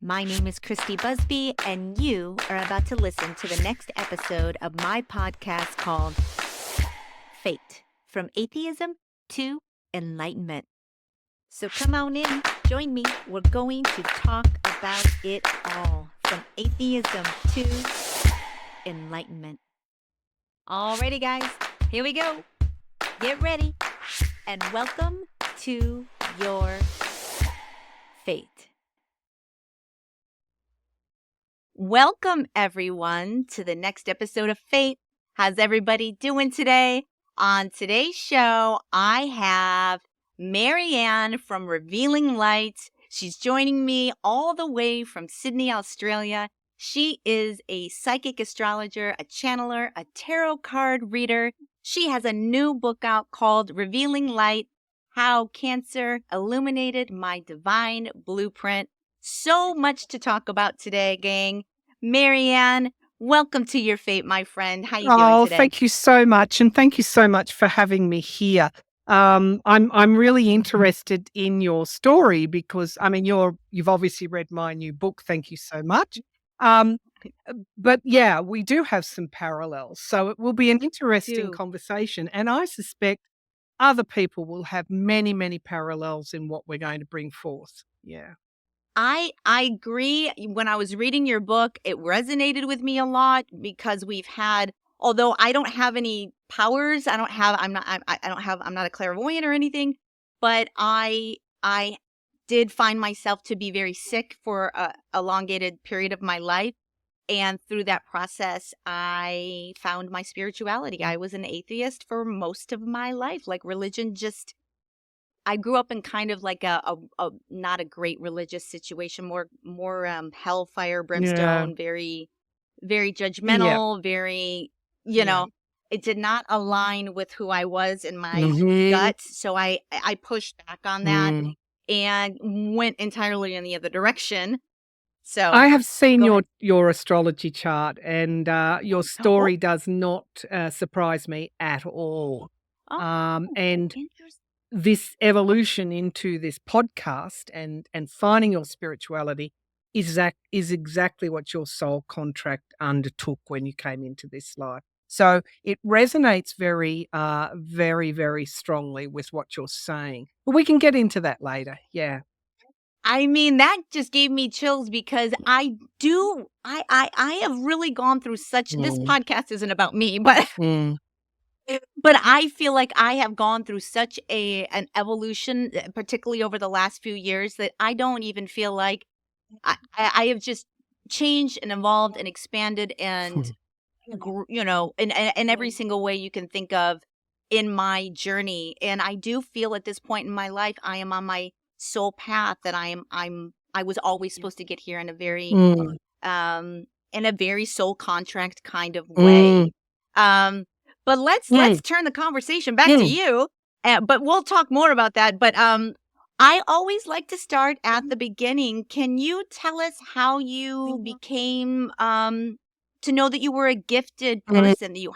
My name is Christy Busby, and you are about to listen to the next episode of my podcast called F.A.T.E, From Atheism to Enlightenment. So come on in, join me. We're going to talk about it all, from atheism to enlightenment. Alrighty, guys, here we go. Get ready, and welcome to your fate. Welcome, everyone, to the next episode of F.A.T.E. How's everybody doing today? On today's show, I have Maryann from Revealing Light. She's joining me all the way from Sydney, Australia. She is a psychic astrologer, a channeler, a tarot card reader. She has a new book out called Revealing Light, How Cancer Illuminated My Divine Blueprint. So much to talk about today, gang. Maryann, welcome to your F.A.T.E, my friend. How you doing today? Thank you so much, and thank you so much for having me here. I'm really interested in your story because you've obviously read my new book. Thank you so much. But yeah, we do have some parallels, so it will be an interesting conversation, and I suspect other people will have many, many parallels in what we're going to bring forth. Yeah. I agree. When I was reading your book, it resonated with me a lot because although I don't have any powers, I'm not a clairvoyant or anything, but I did find myself to be very sick for a elongated period of my life. And through that process, I found my spirituality. I was an atheist for most of my life. Like, religion I grew up in kind of like a not a great religious situation, more hellfire, brimstone, very, very judgmental, very, it did not align with who I was in my gut. So I pushed back on that and went entirely in the other direction. So I have seen your astrology chart, and your story does not surprise me at all. And this evolution into this podcast and finding your spirituality is exactly what your soul contract undertook when you came into this life. So it resonates very, very, very strongly with what you're saying. But we can get into that later. Yeah. I mean, that just gave me chills because I have really gone through this podcast isn't about me, but but I feel like I have gone through such an evolution, particularly over the last few years, that I don't even feel like I have just changed and evolved and expanded and, in every single way you can think of in my journey. And I do feel at this point in my life, I am on my soul path, that I was always supposed to get here in a very, soul contract kind of way. But let's turn the conversation back to you. But we'll talk more about that. But I always like to start at the beginning. Can you tell us how you became to know that you were a gifted person, that you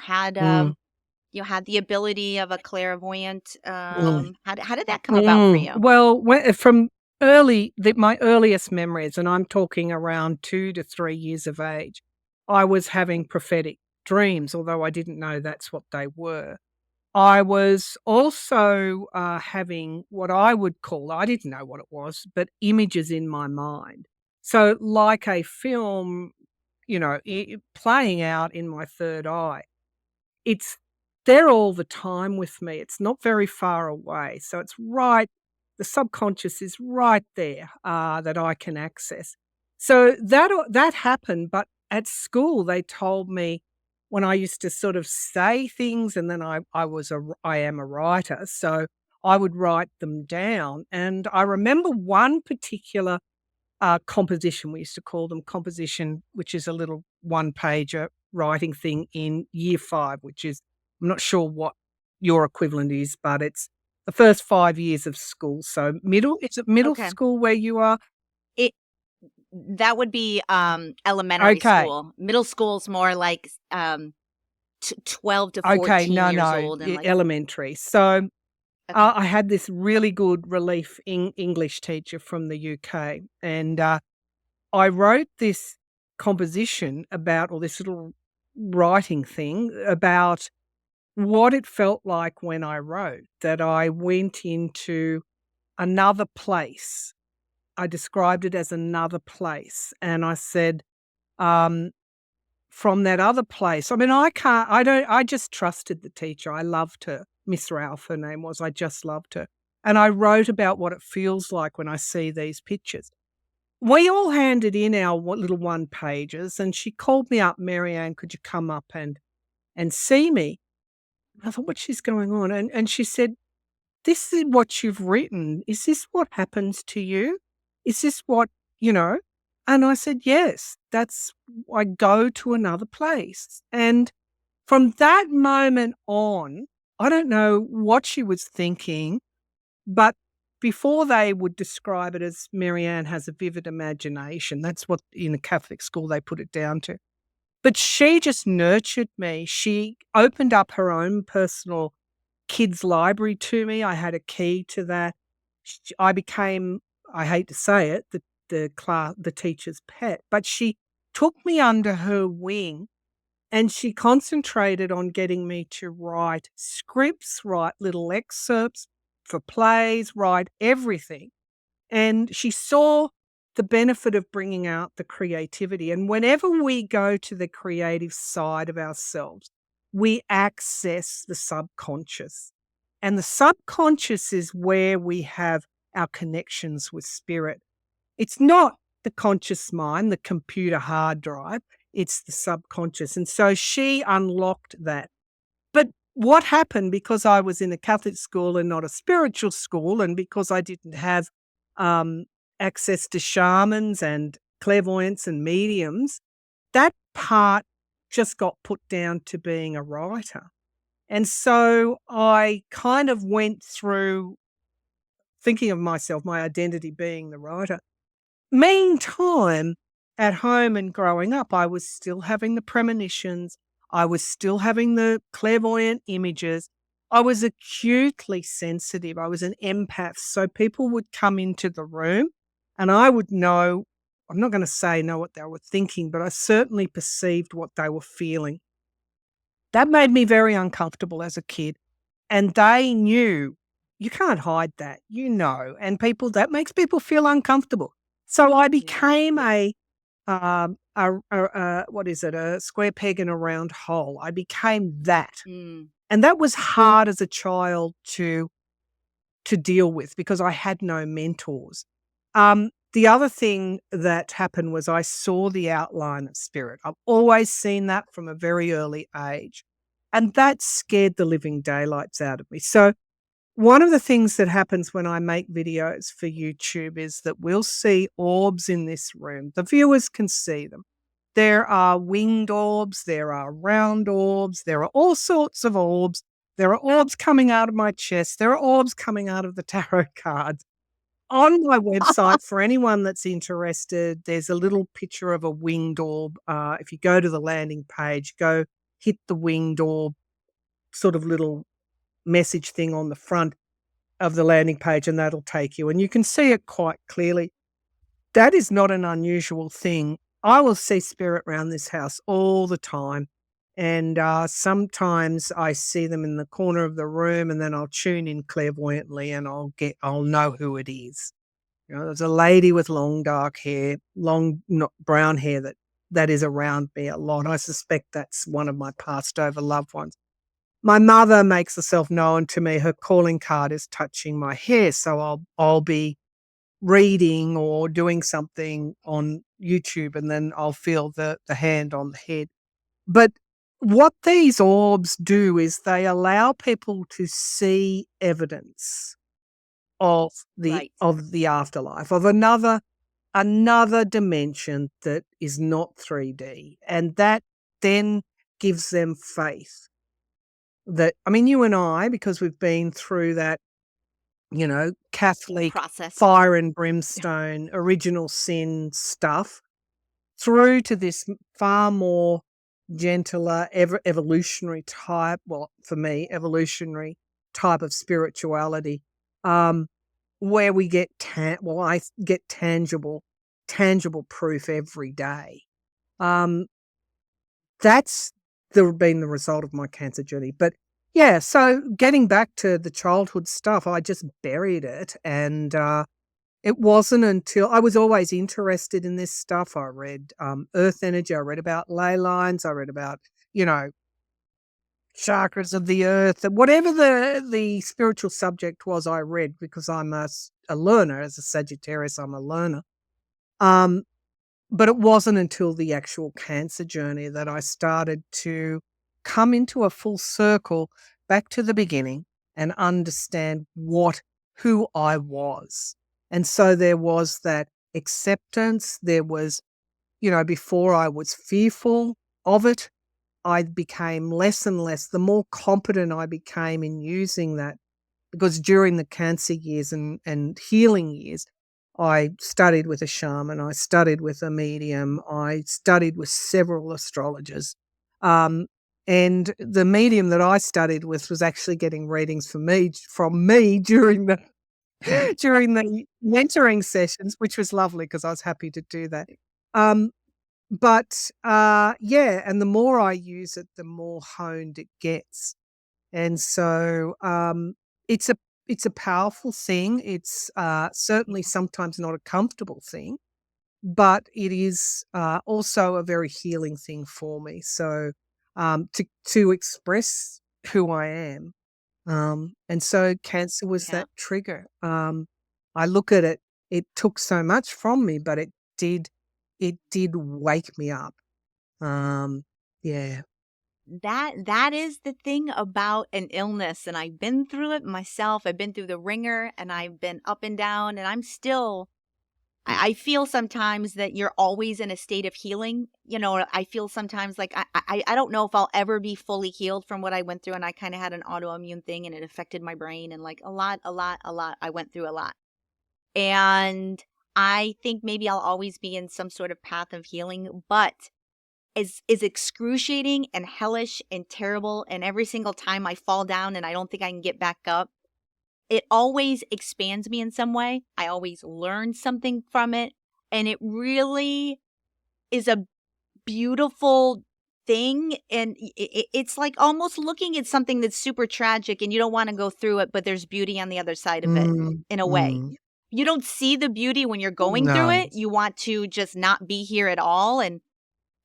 had the ability of a clairvoyant? How did that come about for you? Well, from my earliest memories, and I'm talking around 2 to 3 years of age, I was having prophetic dreams, although I didn't know that's what they were. I was also having what I would call, I didn't know what it was, but images in my mind. So like a film, playing out in my third eye. It's there all the time with me. It's not very far away. So it's right, the subconscious is right there that I can access. So that happened, but at school they told me, when I used to sort of say things, and then I am a writer, so I would write them down. And I remember one particular composition, we used to call them composition, which is a little one-pager writing thing in year 5, which is, I'm not sure what your equivalent is, but it's the first 5 years of school. So is it middle school where you are? That would be elementary school. Middle school's more like 12 to 14 years old. And elementary. So I had this really good relief English teacher from the UK, and I wrote this composition about, or this little writing thing about what it felt like when I wrote, that I went into another place. I described it as another place. And I said, um, from that other place, I mean, I just trusted the teacher. I loved her. Miss Ralph, her name was. I just loved her. And I wrote about what it feels like when I see these pictures. We all handed in our little one pages, and she called me up, Maryann, could you come up and see me? I thought, what's she's going on? And she said, this is what you've written. Is this what happens to you? Is this what, you know? And I said, yes, I go to another place. And from that moment on, I don't know what she was thinking, but before they would describe it as Maryann has a vivid imagination, that's what in a Catholic school they put it down to. But she just nurtured me. She opened up her own personal kids' library to me. I had a key to that. I became, I hate to say it, the teacher's pet, but she took me under her wing and she concentrated on getting me to write scripts, write little excerpts for plays, write everything. And she saw the benefit of bringing out the creativity. And whenever we go to the creative side of ourselves, we access the subconscious. And the subconscious is where we have our connections with spirit. It's not the conscious mind, the computer hard drive, it's the subconscious. And so she unlocked that. But what happened, because I was in a Catholic school and not a spiritual school, and because I didn't have um, access to shamans and clairvoyants and mediums, that part just got put down to being a writer. And so I kind of went through thinking of myself, my identity being the writer. Meantime, at home and growing up, I was still having the premonitions. I was still having the clairvoyant images. I was acutely sensitive. I was an empath. So people would come into the room and I would know, I'm not going to say know what they were thinking, but I certainly perceived what they were feeling. That made me very uncomfortable as a kid. And they knew you can't hide that, and that makes people feel uncomfortable. So I became what is it? A square peg in a round hole. I became that. Mm. And that was hard as a child to deal with because I had no mentors. The other thing that happened was I saw the outline of spirit. I've always seen that from a very early age. And that scared the living daylights out of me. So one of the things that happens when I make videos for YouTube is that we'll see orbs in this room. The viewers can see them. There are winged orbs, there are round orbs, there are all sorts of orbs. There are orbs coming out of my chest. There are orbs coming out of the tarot cards. On my website, for anyone that's interested, there's a little picture of a winged orb. If you go to the landing page, go hit the winged orb sort of little message thing on the front of the landing page, and that'll take you. And you can see it quite clearly. That is not an unusual thing. I will see spirit around this house all the time. And sometimes I see them in the corner of the room and then I'll tune in clairvoyantly and I'll know who it is. There's a lady with long dark hair, long not brown hair that is around me a lot. I suspect that's one of my passed over loved ones. My mother makes herself known to me. Her calling card is touching my hair. So I'll be reading or doing something on YouTube and then I'll feel the hand on the head. But what these orbs do is they allow people to see evidence of Right. the afterlife, of another dimension that is not 3D. And that then gives them faith that, I mean, you and I, because we've been through that, Catholic Process. fire and brimstone, original sin stuff, through to this far more gentler, evolutionary type, well, for me, evolutionary type of spirituality, where we get I get tangible tangible proof every day. Um, that's been the result of my cancer journey. But yeah, so getting back to the childhood stuff, I just buried it. And it wasn't until I was always interested in this stuff. I read Earth energy, I read about ley lines, I read about, you know, chakras of the earth, whatever the spiritual subject was, I read because I'm a learner. As a Sagittarius, I'm a learner. Um, but it wasn't until the actual cancer journey that I started to come into a full circle back to the beginning and understand who I was. And so there was that acceptance. There was, before I was fearful of it, I became less and less, the more competent I became in using that, because during the cancer years and healing years, I studied with a shaman, I studied with a medium, I studied with several astrologers. Um, and the medium that I studied with was actually getting readings from me during the during the mentoring sessions, which was lovely because I was happy to do that. Yeah, and the more I use it, the more honed it gets. And so it's a it's a powerful thing. It's certainly sometimes not a comfortable thing, but it is also a very healing thing for me. So to express who I am, and so cancer was Yeah. that trigger. I look at it; it took so much from me, but did it did wake me up. Um, yeah. That is the thing about an illness, and I've been through it myself. I've been through the ringer, and I've been up and down, and I'm still I feel sometimes that you're always in a state of healing. I feel sometimes like I don't know if I'll ever be fully healed from what I went through, and I kind of had an autoimmune thing, and it affected my brain, and like a lot. I went through a lot, and I think maybe I'll always be in some sort of path of healing, but is excruciating and hellish and terrible, and every single time I fall down and I don't think I can get back up, it always expands me in some way. I always learn something from it, and it really is a beautiful thing, and it's like almost looking at something that's super tragic and you don't wanna go through it, but there's beauty on the other side of it, Mm, in a way. mm. You don't see the beauty when you're going through No. it, you want to just not be here at all, and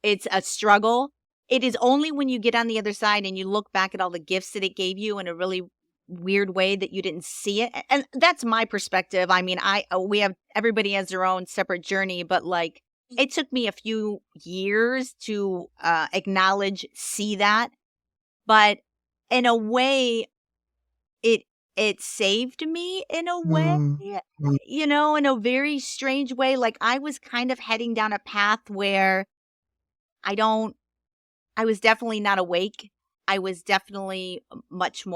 it's a struggle. It is only when you get on the other side and you look back at all the gifts that it gave you in a really weird way that you didn't see it. And that's my perspective. I mean, we have everybody has their own separate journey, but like it took me a few years to acknowledge, see that. But in a way, it it saved me in a way, Mm, mm, in a very strange way. Like I was kind of heading down a path where I don't I was definitely not awake. I was definitely much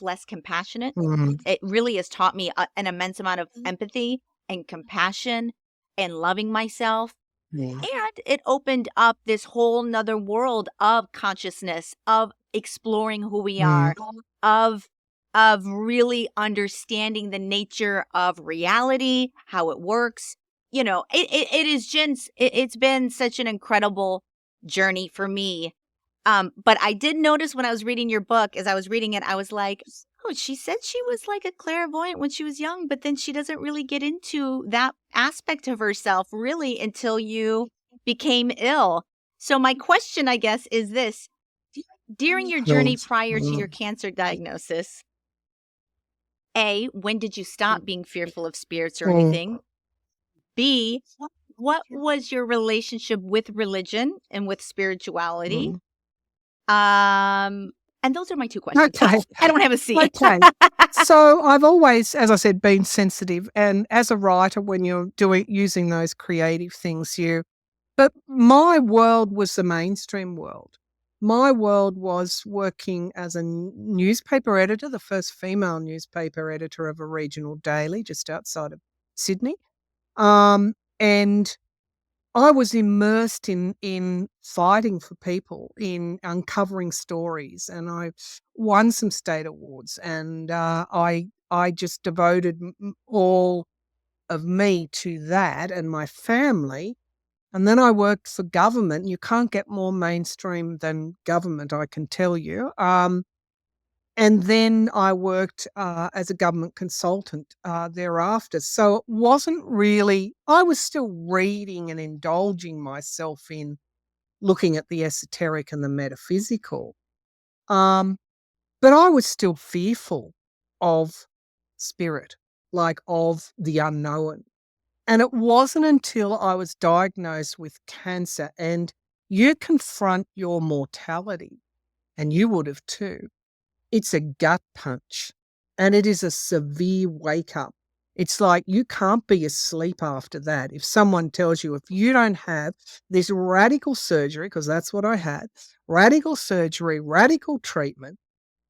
less compassionate. mm, It really has taught me an immense amount of empathy and compassion and loving myself. mm, And it opened up this whole nother world of consciousness, of exploring who we mm, are, of of really understanding the nature of reality, how it works. It is just it's been such an incredible journey for me. But I did notice when I was reading your book, as I was reading it, I was like, oh, she said she was like a clairvoyant when she was young, but then she doesn't really get into that aspect of herself really until you became ill. So my question, I guess, is this. During your journey mm, prior to your mm, cancer diagnosis, A, when did you stop being fearful of spirits or mm, anything? B, what was your relationship with religion and with spirituality? mm. Um, and those are my 2 questions. Okay. I don't have a C. Okay. So I've always, as I said, been sensitive, and as a writer, when you're using those creative things, but my world was the mainstream world. My world was working as a newspaper editor, the first female newspaper editor of a regional daily just outside of Sydney. And I was immersed in fighting for people, in uncovering stories, and I won some state awards, and I just devoted all. of me to that and my family. And then I worked for government. You can't get more mainstream than government, I can tell you. And then I worked as a government consultant thereafter. So it wasn't really, I was still reading and indulging myself in looking at the esoteric and the metaphysical. Um, but I was still fearful of spirit, like of the unknown. And it wasn't until I was diagnosed with cancer and you confront your mortality, and you would have too. It's a gut punch and it is a severe wake up. It's like you can't be asleep after that. If someone tells you if you don't have this radical surgery, because that's what I had, radical surgery, radical treatment,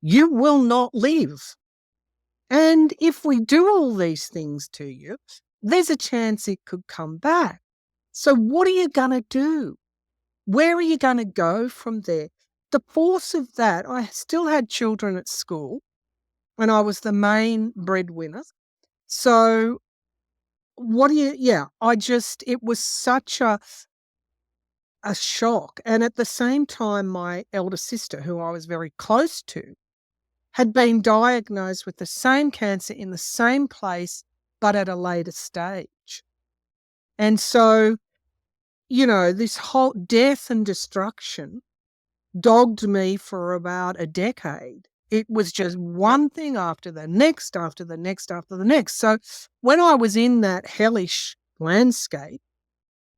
you will not live. And if we do all these things to you, there's a chance it could come back. So what are you going to do? Where are you going to go from there? The force of that, I still had children at school and I was the main breadwinner. So it was such a shock. And at the same time, my elder sister, who I was very close to, had been diagnosed with the same cancer in the same place, but at a later stage. And so, this whole death and destruction dogged me for about a decade. It was just Yep. one thing after the next, after the next, after the next. So when I was in that hellish landscape,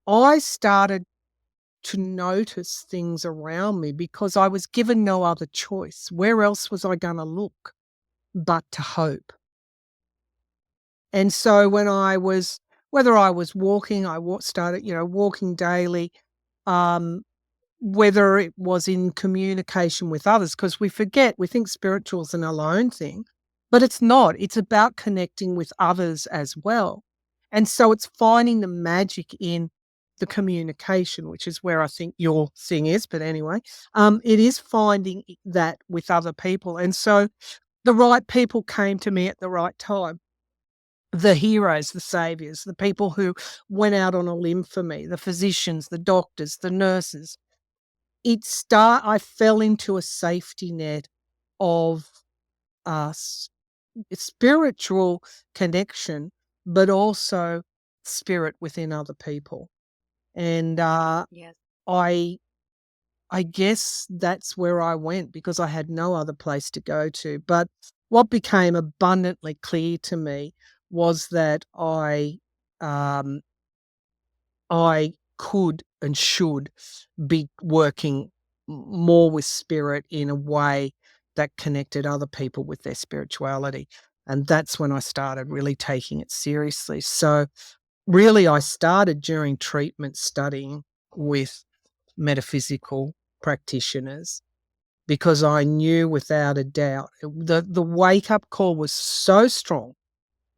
I started to notice things around me because I was given no other choice. Where else was I going to look but to hope? And so whether I was walking, started, walking daily, um, whether it was in communication with others, because we think spiritual is an alone thing, but it's not. It's about connecting with others as well. And so it's finding the magic in the communication, which is where I think your thing is. But anyway, it is finding that with other people. And so the right people came to me at the right time. The heroes, the saviors, the people who went out on a limb for me, the physicians, the doctors, the nurses. I fell into a safety net of spiritual connection, but also spirit within other people. And Yes. I I guess that's where I went because I had no other place to go to. But what became abundantly clear to me was that um, I could and should be working more with spirit in a way that connected other people with their spirituality. And that's when I started really taking it seriously. So, really, I started during treatment studying with metaphysical practitioners because I knew without a doubt the wake up call was so strong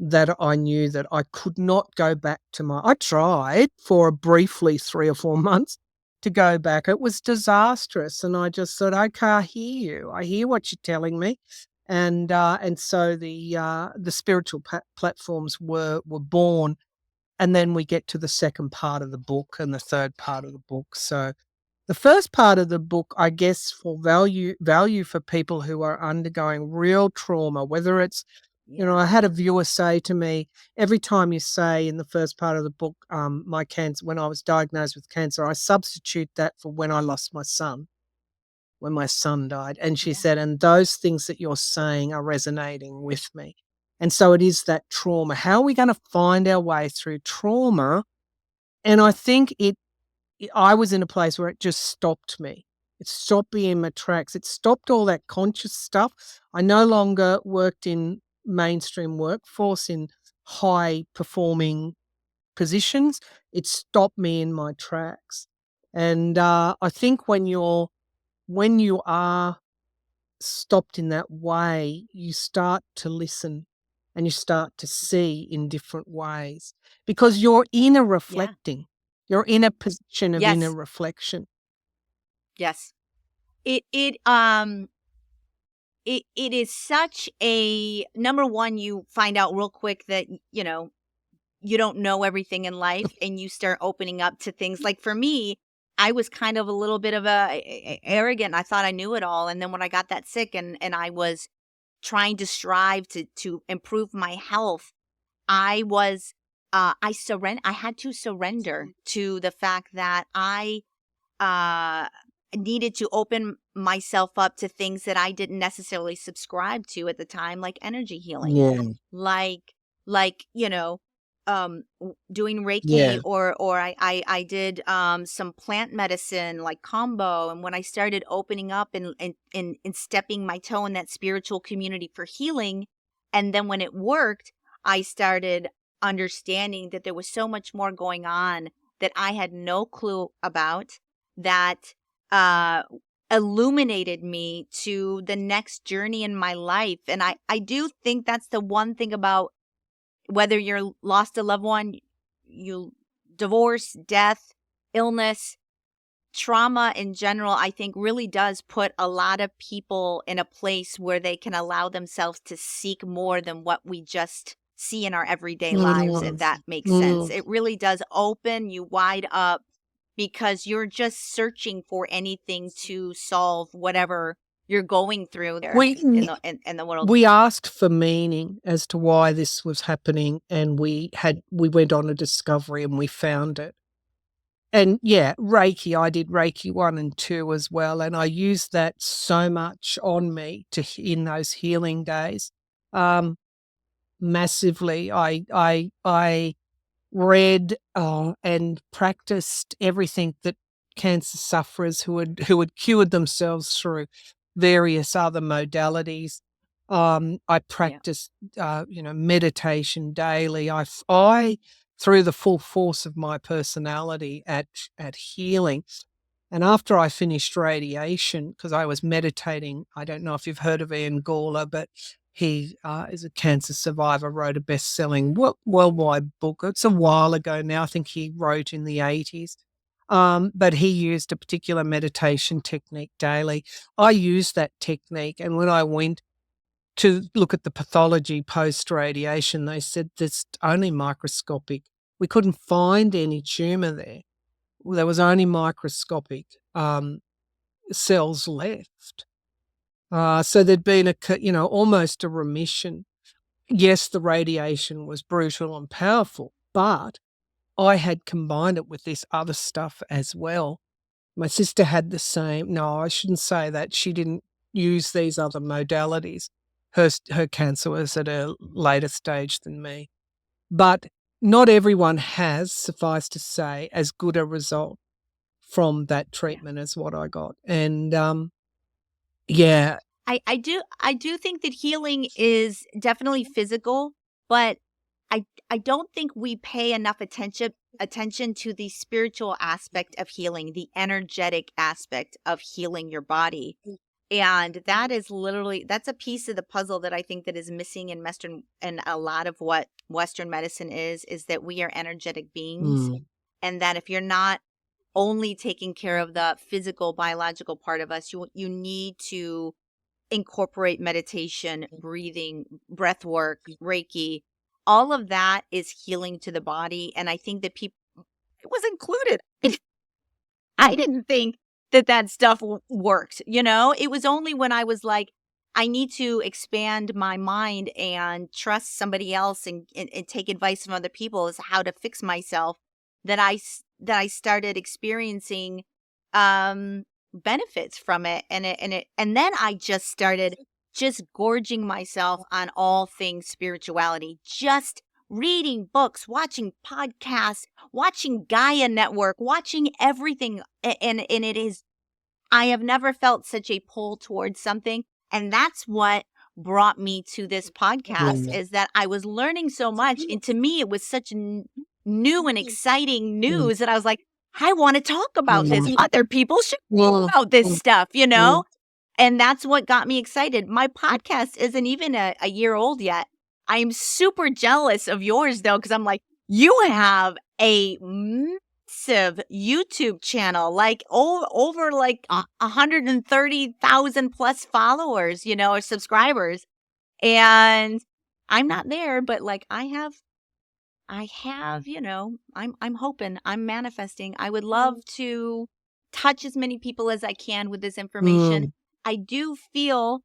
that I knew that I could not go back to I tried for briefly 3 or 4 months to go back. It was disastrous, and I just said, "Okay, I hear you. I hear what you're telling me." And so the spiritual platforms were born, and then we get to the second part of the book and the third part of the book. So the first part of the book, I guess, for value for people who are undergoing real trauma, whether it's I Yes. had a viewer say to me, every time you say in the first part of the book, my cancer, when I was diagnosed with cancer, I substitute that for when I lost my son, when my son died. And she Yeah. said, and those things that you're saying are resonating with me. And so it is that trauma. How are we going to find our way through trauma? And I think I was in a place where it just stopped me. It stopped me in my tracks. It stopped all that conscious stuff. I no longer worked in mainstream workforce in high performing positions. It stopped me in my tracks. And I think when you are stopped in that way, you start to listen and you start to see in different ways because you're inner Yeah. reflecting. You're in a position of inner Yes. reflection. Yes. It is such a number one, you find out real quick that, you don't know everything in life and you start opening up to things. Like for me, I was kind of a little bit of arrogant. I thought I knew it all. And then when I got that sick and I was trying to strive to improve my health, I was I had to surrender to the fact that I uh needed to open myself up to things that I didn't necessarily subscribe to at the time, like energy healing, Yeah. like doing Reiki, Yeah. or I did some plant medicine like combo. And when I started opening up and stepping my toe in that spiritual community for healing, and then when it worked, I started understanding that there was so much more going on that I had no clue about, that uh illuminated me to the next journey in my life. And I do think that's the one thing about whether you're lost a loved one, you divorce, death, illness, trauma in general, I think really does put a lot of people in a place where they can allow themselves to seek more than what we just see in our everyday lives, if that makes sense. It really does open you wide up because you're just searching for anything to solve whatever you're going through there We in the world. we asked for meaning as to why this was happening, and we went on a discovery and we found it. And yeah, Reiki, I did Reiki 1 and 2 as well, and I used that so much on me in those healing days. Massively. I read and practiced everything that cancer sufferers who had cured themselves through various other modalities. I practiced, meditation daily. I through the full force of my personality at healing. And after I finished radiation, because I was meditating, I don't know if you've heard of Ian Gawler, but he is a cancer survivor, wrote a best-selling worldwide book. It's a while ago now. I think he wrote in the 80s. But he used a particular meditation technique daily. I used that technique, and when I went to look at the pathology post-radiation, they said it's only microscopic. We couldn't find any tumor there. There was only microscopic cells left. So there'd been almost a remission. Yes, the radiation was brutal and powerful, but I had combined it with this other stuff as well. My sister had the same. No, I shouldn't say that. She didn't use these other modalities. Her cancer was at a later stage than me. But not everyone has, suffice to say, as good a result from that treatment as what I got. And yeah. I do think that healing is definitely physical, but I don't think we pay enough attention to the spiritual aspect of healing, the energetic aspect of healing your body. And that is that's a piece of the puzzle that I think that is missing in Western, and a lot of what Western medicine is that we are energetic beings. And that if you're not only taking care of the physical biological part of us, you need to incorporate meditation, breathing, breath work, Reiki. All of that is healing to the body. And I think that people, it was included. I didn't think that stuff worked. It was only when I was like, I need to expand my mind and trust somebody else and take advice from other people as how to fix myself, that I started experiencing benefits from it. And then I just started just gorging myself on all things spirituality, just reading books, watching podcasts, watching Gaia Network, watching everything. And it is, I have never felt such a pull towards something. And that's what brought me to this podcast, is that I was learning so much. And to me, it was such new and exciting news that I was like, I want to talk about this. Other people should know about this stuff, And that's what got me excited. My podcast isn't even a year old yet. I'm super jealous of yours, though, because I'm like, you have a massive YouTube channel, like over like 130,000 plus followers, or subscribers. And I'm not there, but like I have I have, I'm hoping, I'm manifesting. I would love to touch as many people as I can with this information. Mm, I do feel,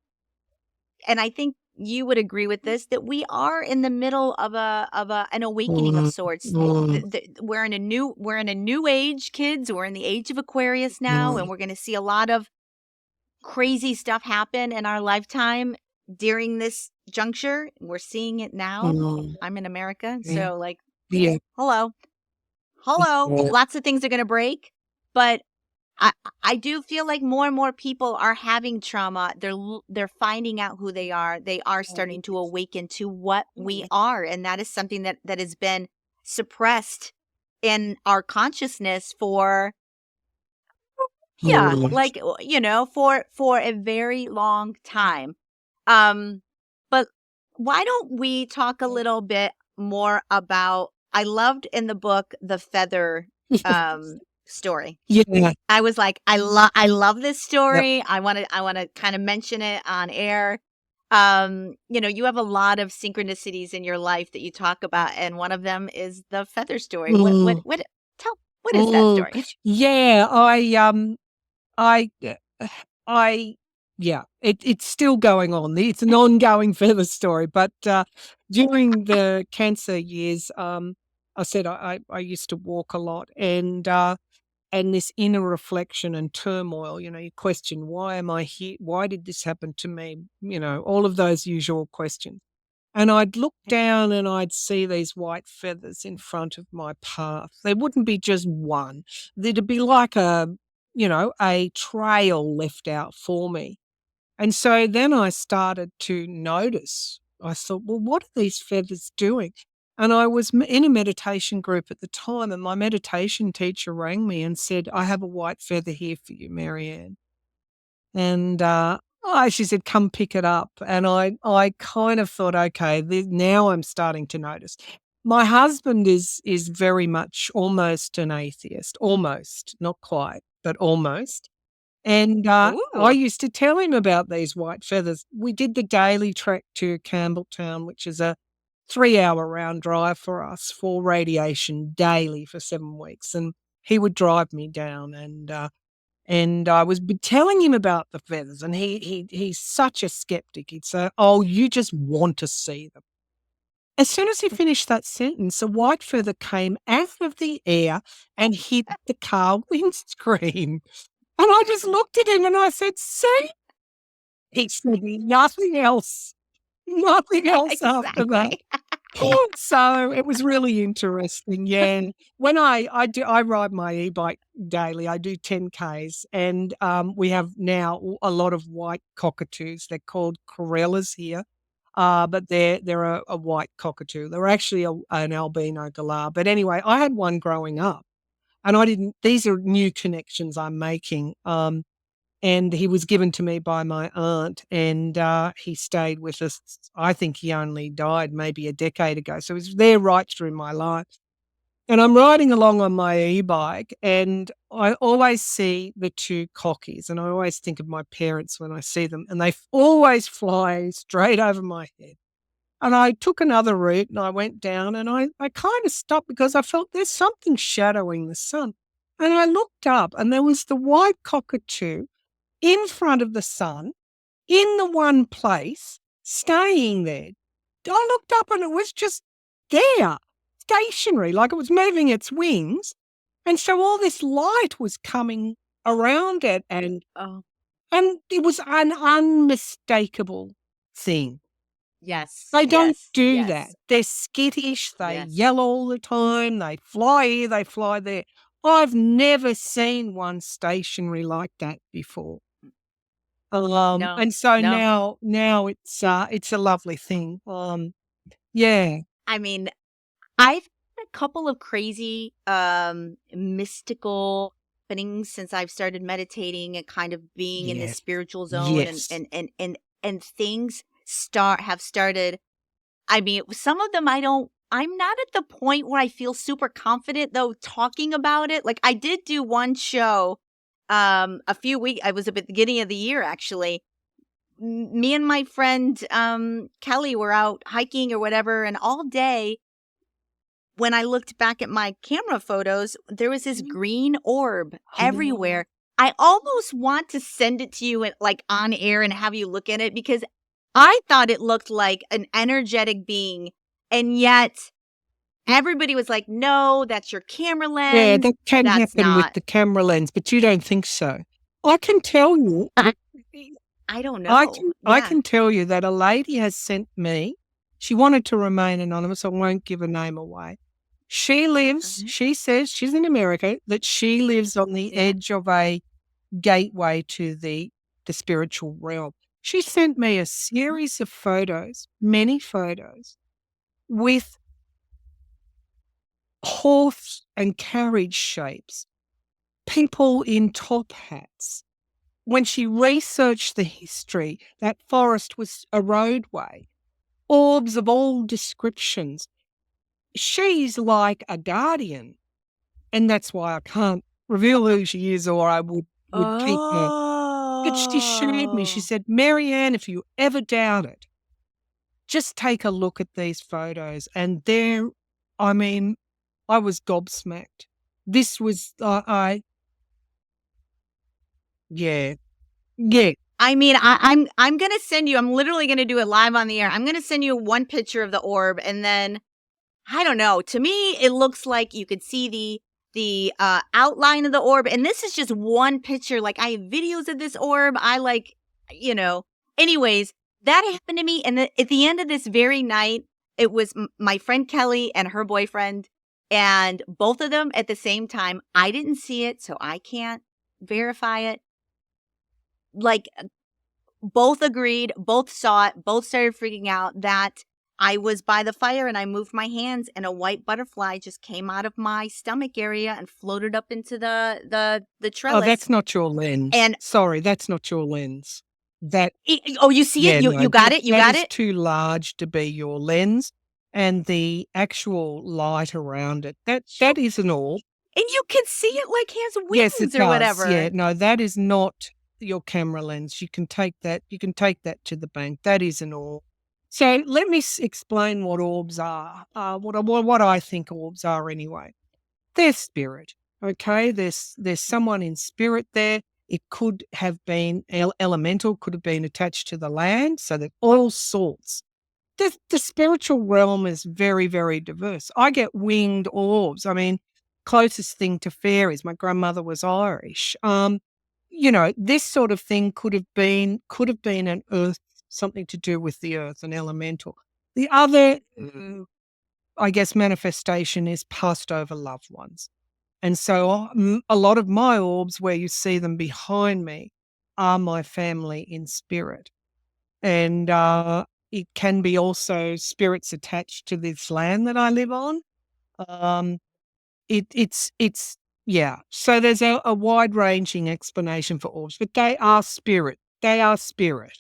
and I think you would agree with this, that we are in the middle of an awakening of mm, sorts. mm, We're in a new age, kids. We're in the age of Aquarius now, and mm, we're going to see a lot of crazy stuff happen in our lifetime during this juncture. We're seeing it now. mm. I'm in America, Yeah, so like, yeah. hello, hello. Yeah. Lots of things are going to break, but I I do feel like more and more people are having trauma. They're finding out who they are. They are starting to awaken to what we are, and that is something that has been suppressed in our consciousness for, yeah, Mm, like, for a very long time. Um, but why don't we talk a little bit more about, I loved in the book the feather story. yeah. I was like, I love this Yep. story. I want to kind of mention it on air. You have a lot of synchronicities in your life that you talk about, and one of them is the feather story. Mm, Tell, what is that mm. story? Yeah, I, I yeah, it's still going on. It's an ongoing feather story, but, during the cancer years, I said I used to walk a lot and this inner reflection and turmoil, you question, "Why am I here? Why did this happen to me?" All of those usual questions. And I'd look down and I'd see these white feathers in front of my path. There wouldn't be just one. There'd be like a trail left out for me. And so then I started to notice. I thought, well, what are these feathers doing? And I was in a meditation group at the time, and my meditation teacher rang me and said, I have a white feather here for you, Maryann. And, she said, "Come pick it up." And I kind of thought, "Okay, now I'm starting to notice." My husband is very much almost an atheist, almost, not quite, but almost. And, I Ooh. used to tell him about these white feathers. We did the daily trek to Campbelltown, which is a 3-hour round drive for us for radiation daily for 7 weeks, and he would drive me down and I was telling him about the feathers, and he's such a skeptic. He'd say, "Oh, you just want to see them." As soon as he finished that sentence, a white feather came out of the air and hit the car windscreen. And I just looked at him and I said, "See?" He said, "Nothing else. Nothing else after that." Exactly. So it was really interesting, yeah. When I ride my e-bike daily, I do 10 Ks, and, we have now a lot of white cockatoos. They're called corellas here, but they're a white cockatoo. They're actually an albino galah, but anyway, I had one growing up, and I didn't these are new connections I'm making, and he was given to me by my aunt, and, he stayed with us. I think he only died maybe a decade ago, so he was there right through my life. And I'm riding along on my e-bike, and I always see the 2 cockies, and I always think of my parents when I see them, and they always fly straight over my head. And I took another route, and I went down, and I kinda stopped because I felt there's something shadowing the sun. And I looked up, and there was the white cockatoo in front of the sun, in the one place, staying there. I looked up and it was just there, stationary, like it was moving its wings. And so all this light was coming around it Oh, and it was an unmistakable thing. yes, They don't yes, do that. yes, They're skittish, they yes. yell all the time, they fly here, they fly there. I've never seen one stationary like that before. No, And so no. now it's a lovely thing. Yeah. I mean, I've had a couple of crazy, mystical happenings since I've started meditating and kind of being in this Yes. spiritual zone, and Yes. things have started. I mean, some of them I'm not at the point where I feel super confident though talking about it. Like I did do one show a few weeks, I was at the beginning of the year actually. Me and my friend Kelly were out hiking or whatever, and all day when I looked back at my camera photos, there was this green orb Oh. everywhere. I almost want to send it to you like on air and have you look at it because I thought it looked like an energetic being. And yet everybody was like, no, that's your camera Yeah, lens. that can That's happen with not. the camera lens, but you don't think so. I can tell you I don't I know. can I Yeah. can tell you that a lady has sent me, she wanted to remain anonymous, I won't give her name away. Mhm. She says she's in America, that she lives on the Yeah. edge of a gateway to the spiritual realm. She sent me a series of photos, many photos, with horse and carriage shapes, people in top hats. When she researched the history, that forest was a roadway, orbs of all descriptions. She's like a guardian, and that's why I can't reveal who she is, or I would keep her. But she showed me, she Oh. said, "Maryann, if you ever doubt it, just take a look at these photos." And there, I mean, I was gobsmacked. This was, yeah, yeah. I mean, I'm gonna send you. I'm literally gonna do it live on the air. I'm gonna send you one picture of the orb, and then I don't know. To me, it looks like you could see the outline of the orb, and this is just one picture. Like I have videos of this orb. I like, you know. Anyways, that happened to me, and at the end of this very night, it was my friend Kelly and her boyfriend, and both of them at the same time. I didn't see it, so I can't verify it. Like both agreed, both saw it, both started freaking out that I was by the fire and I moved my hands and a white butterfly just came out of my stomach area and floated up into the Oh, trellis. that's not your lens. And Sorry, that's not your lens. That oh, you see it? Yeah, You no, got it? You that got is it? too large to be your lens, and the actual light around it, that is an orb. And you can see it like has Yes, wings it or does. Yeah, whatever. no, that is not your camera lens. You can take that to the bank. That is an orb. So let me explain what orbs are. What I think orbs are anyway. They're spirit. Okay, there's someone in spirit there. It could have been elemental, could have been attached to the land. So that all sorts. The spiritual realm is very, very diverse. I get winged orbs. I mean, closest thing to fairies. My grandmother was Irish. This sort of thing could have been an earth, something to do with the earth, an elemental. The other, I guess, manifestation is passed over loved ones. And so a lot of my orbs, where you see them behind me, are my family in spirit. And it can be also spirits attached to this land that I live on. Um, it's yeah. So there's a wide ranging explanation for orbs, but they are spirit. They are spirit.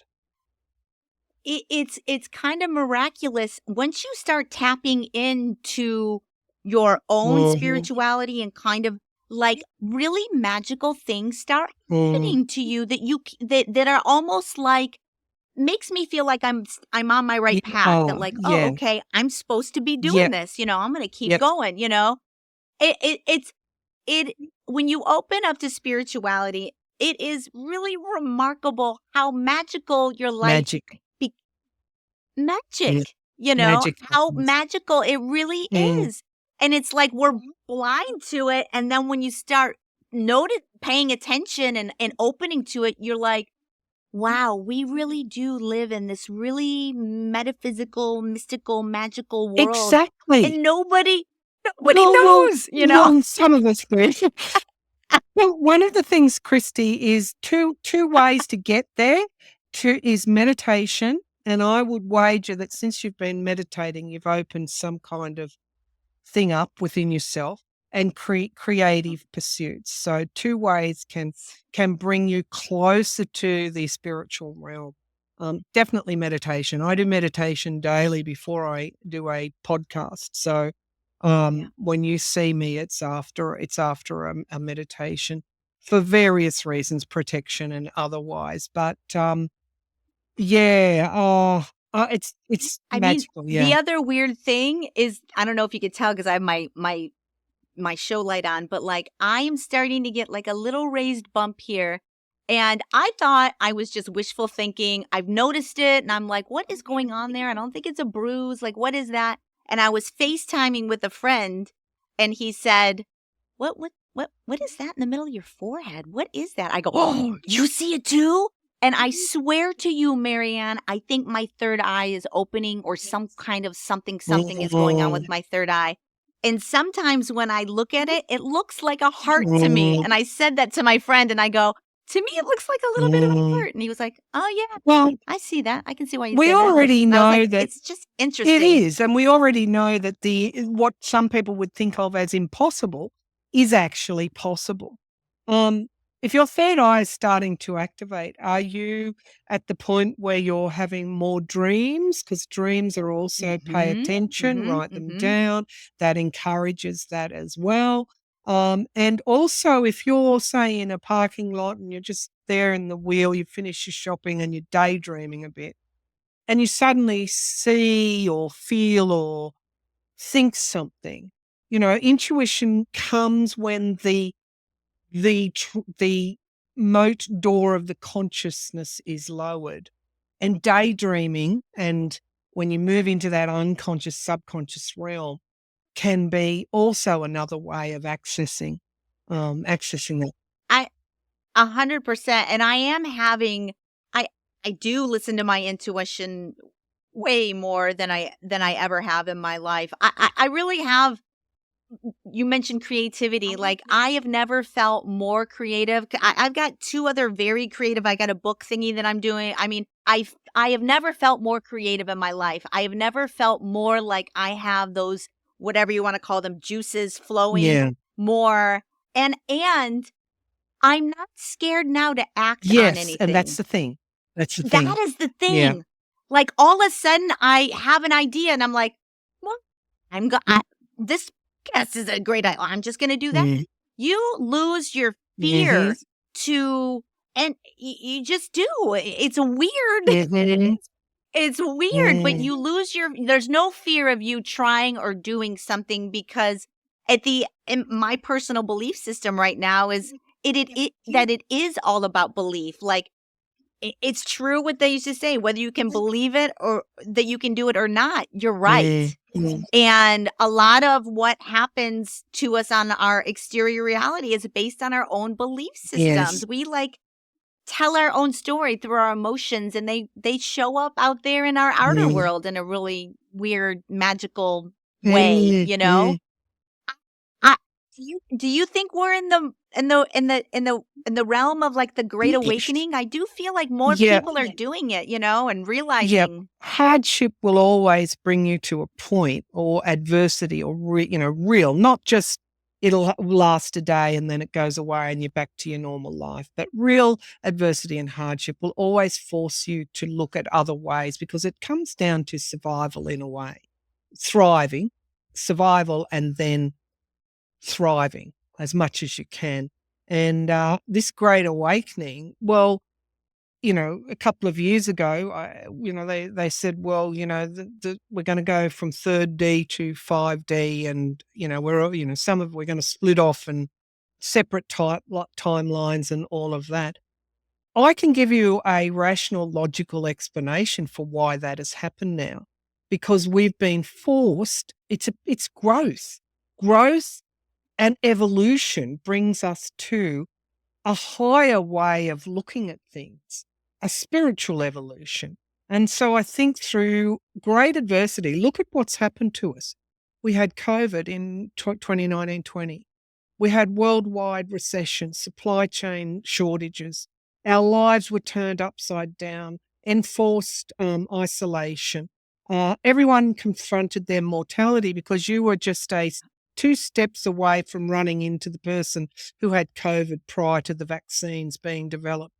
It's kind of miraculous once you start tapping into your own Mhm. spirituality and kind of like really magical things start Mm. happening to you that that are almost like makes me feel like I'm on my right Yeah. path, that Oh, like, oh, yeah. okay, I'm supposed to be doing Yep. this, I'm going to keep Yep. going, it when you open up to spirituality, it is really remarkable how magical your life Magic. Yeah. magic, Magic how happens. magical it really Mm. is. And it's like we're blind to it. And then when you start paying attention and opening to it, you're like, wow, we really do live in this really metaphysical, mystical, magical world. Exactly. And nobody Well, knows. some of us do. Well, one of the things, Christy, is two ways to get there. Two is meditation, and I would wager that since you've been meditating, you've opened some kind of thing up within yourself, and creative pursuits. So two ways can bring you closer to the spiritual realm. Definitely meditation. I do meditation daily before I do a podcast. So Yeah. when you see me, it's after a meditation for various reasons, protection and otherwise. But yeah, oh. It's I mean, magical, the yeah. other weird thing is, I don't know if you could tell because I have my show light on, but like I am starting to get like a little raised bump here. And I thought I was just wishful thinking. I've noticed it and I'm like, what is going on there? I don't think it's a bruise. Like, what is that? And I was FaceTiming with a friend and he said, what is that in the middle of your forehead? What is that? I go, oh, you see it too? And I swear to you, Maryann, I think my third eye is opening or some kind of something is going on with Mm, my third eye. And sometimes when I look at it, it looks like a heart to me. mm, And I said that to my friend and I go, to me, it looks like a little bit of a mm. heart. And he was like, oh, yeah, Well, I see that. I can see why you we say that. already And I was like, know that it's just it interesting. is, and we already know that what some people would think of as impossible is actually possible. Um, if your third eye is starting to activate, are you at the point where you're having more dreams? Because dreams are also pay Mm-hmm. attention, Mm-hmm. write them Mm-hmm. down. That encourages that as well. And also, if you're, say, in a parking lot and you're just there in the wheel, you finish your shopping and you're daydreaming a bit, and you suddenly see or feel or think something, intuition comes when the moat door of the consciousness is lowered. And daydreaming, and when you move into that unconscious, subconscious realm, can be also another way of accessing it. I 100%. And I am having, I, I do listen to my intuition way more than I ever have in my life. I really have. You mentioned creativity. Like I have never felt more creative. I've got two other very creative. I got a book thingy that I'm doing. I mean, I have never felt more creative in my life. I have never felt more like I have those, whatever you want to call them, juices flowing Yeah. more. And I'm not scared now to act on Yes. And that's anything. the thing. That's the That thing. is the Yeah. thing. Like all of a sudden I have an idea and I'm like, well, this guess is a great idea. I'm just going to do that. Mm. You lose your Mm-hmm. fear to, and you just do. It's weird. Mm-hmm. It's weird, but Mm. you lose there's no fear of you trying or doing something because in my personal belief system right now is that it is all about belief. Like it's true what they used to say, whether you can believe it or that you can do it or not, you're right. Mm. Mm. And a lot of what happens to us on our exterior reality is based on our own belief Yes. systems. We like tell our own story through our emotions and they show up out there in our outer Mm. world in a really weird, magical way, Mm. you know? Mm. I do you think we're in the realm of like the great awakening? I do feel like more Yeah. people are doing it, and Yeah. realizing. Hardship will always bring you to a point, or adversity, or real, not just it'll last a day and then it goes away and you're back to your normal life. But real adversity and hardship will always force you to look at other ways, because it comes down to survival in a way, thriving, survival, and then thriving as much as you can. And this great awakening, well, a couple of years ago, they said, well, we're going to go from third D to 5D, and we're going to split off and separate timelines and all of that. I can give you a rational, logical explanation for why that has happened now, because we've been forced. It's growth and evolution brings us to a higher way of looking at things, a spiritual evolution. And so I think through great adversity, look at what's happened to us. We had COVID in 2019-20. We had worldwide recession, supply chain shortages. Our lives were turned upside down, enforced isolation. Everyone confronted their mortality because you were just two steps away from running into the person who had COVID prior to the vaccines being developed.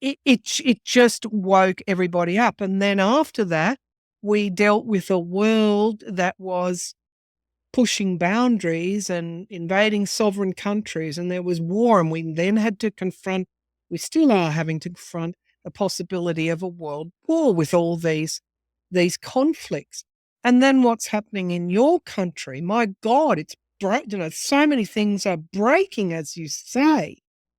It just woke everybody up. And then after that, we dealt with a world that was pushing boundaries and invading sovereign countries, and there was war, and we then had to we still are having to confront the possibility of a world war with all these these conflicts. And then what's happening in your country, my God, it's so many things are breaking, as you say.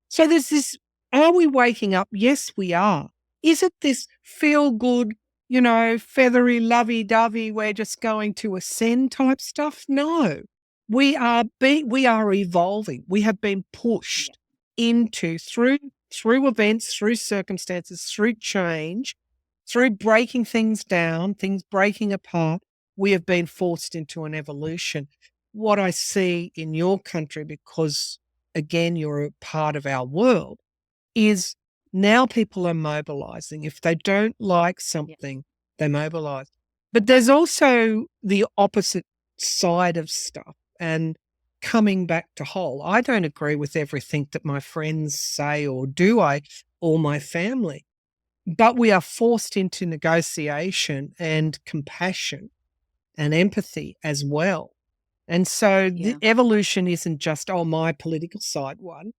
So there's this, are we waking up? Yes, we are. Is it this feel good, feathery, lovey-dovey, we're just going to ascend type stuff? No. We are evolving. We have been pushed into through events, through circumstances, through change, through breaking things down, things breaking apart. We have been forced into an evolution. What I see in your country, because again, you're a part of our world, is now people are mobilizing. If they don't like something, they mobilize. But there's also the opposite side of stuff and coming back to whole. I don't agree with everything that my friends say or do, or my family, but we are forced into negotiation and compassion and empathy as well. And so the evolution isn't just, my political side won.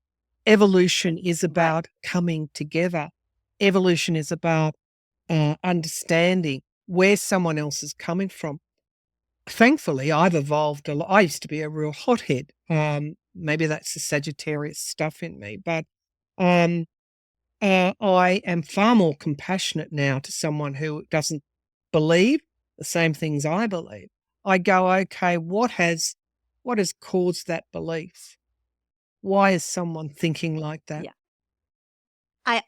Evolution is about coming together. Evolution is about understanding where someone else is coming from. Thankfully, I've evolved a lot. I used to be a real hothead. Maybe that's the Sagittarius stuff in me, but I am far more compassionate now to someone who doesn't believe the same things I believe. I go, okay, what has caused that belief? Why is someone thinking like that? Yeah.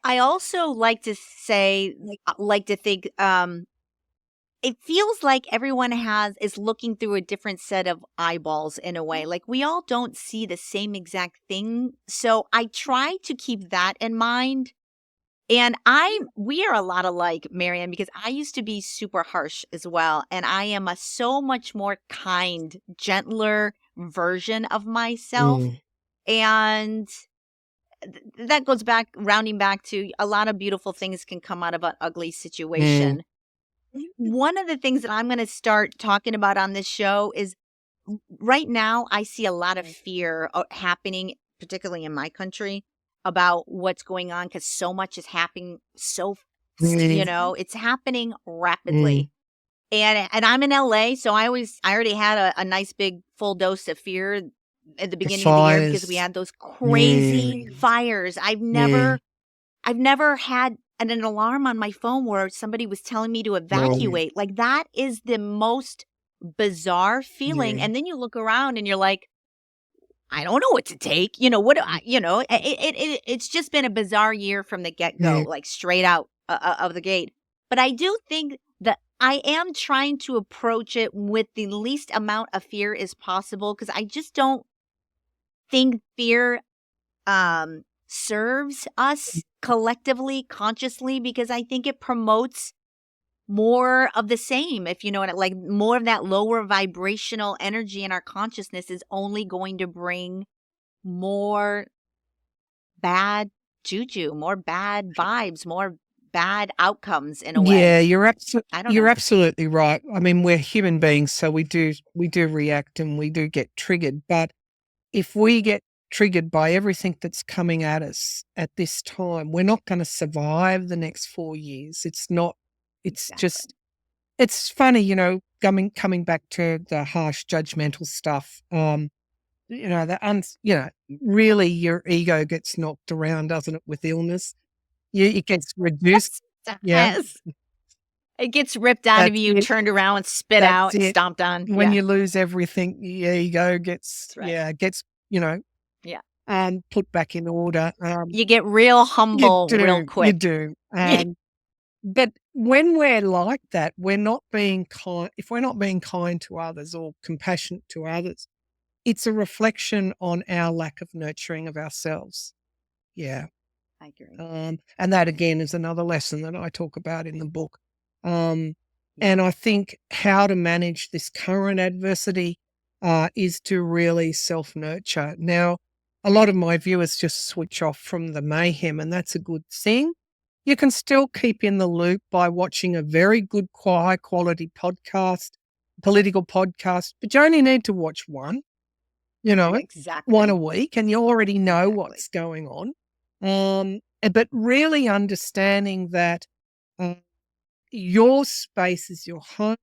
I also like to say, like to think, it feels like everyone is looking through a different set of eyeballs in a way. Like we all don't see the same exact thing. So I try to keep that in mind. And we are a lot alike, Maryann, because I used to be super harsh as well. And I am a so much more kind, gentler version of myself. And that goes back, rounding back to a lot of beautiful things can come out of an ugly situation. One of the things that I'm going to start talking about on this show is right now I see a lot of fear happening, particularly in my country, about what's going on because so much is happening it's happening rapidly. And I'm in LA, so I already had a nice big full dose of fear at the beginning of the year because we had those crazy fires. I've never had an alarm on my phone where somebody was telling me to evacuate. Like that is the most bizarre feeling. And then you look around and you're like, I don't know what to take. It's just been a bizarre year from the get-go, like straight out of the gate. But I do think that I am trying to approach it with the least amount of fear as possible because I just don't think fear serves us collectively, consciously, because I think it promotes more of the same. If you know what, like more of that lower vibrational energy in our consciousness is only going to bring more bad juju, more bad vibes, more bad outcomes in a way. Yeah, I don't you're know. absolutely right. I mean, we're human beings, so we do react and we do get triggered. But if we get triggered by everything that's coming at us at this time, we're not going to survive the next 4 years. It's not. It's just. It's funny, coming back to the harsh, judgmental stuff. Really, your ego gets knocked around, doesn't it? With illness, it gets reduced. Yes. It gets ripped out of you, turned around, spit out, stomped on. When you lose everything, your ego gets put back in order. You get real humble real quick. You do. But when we're like that, we're not being kind. If we're not being kind to others or compassionate to others, it's a reflection on our lack of nurturing of ourselves. Yeah. I agree. And that again is another lesson that I talk about in the book. And I think how to manage this current adversity is to really self-nurture. Now, a lot of my viewers just switch off from the mayhem, and that's a good thing. You can still keep in the loop by watching a very good, high-quality podcast, political podcast, but you only need to watch one, one a week, and you already know what's going on. But really understanding that your space is your home,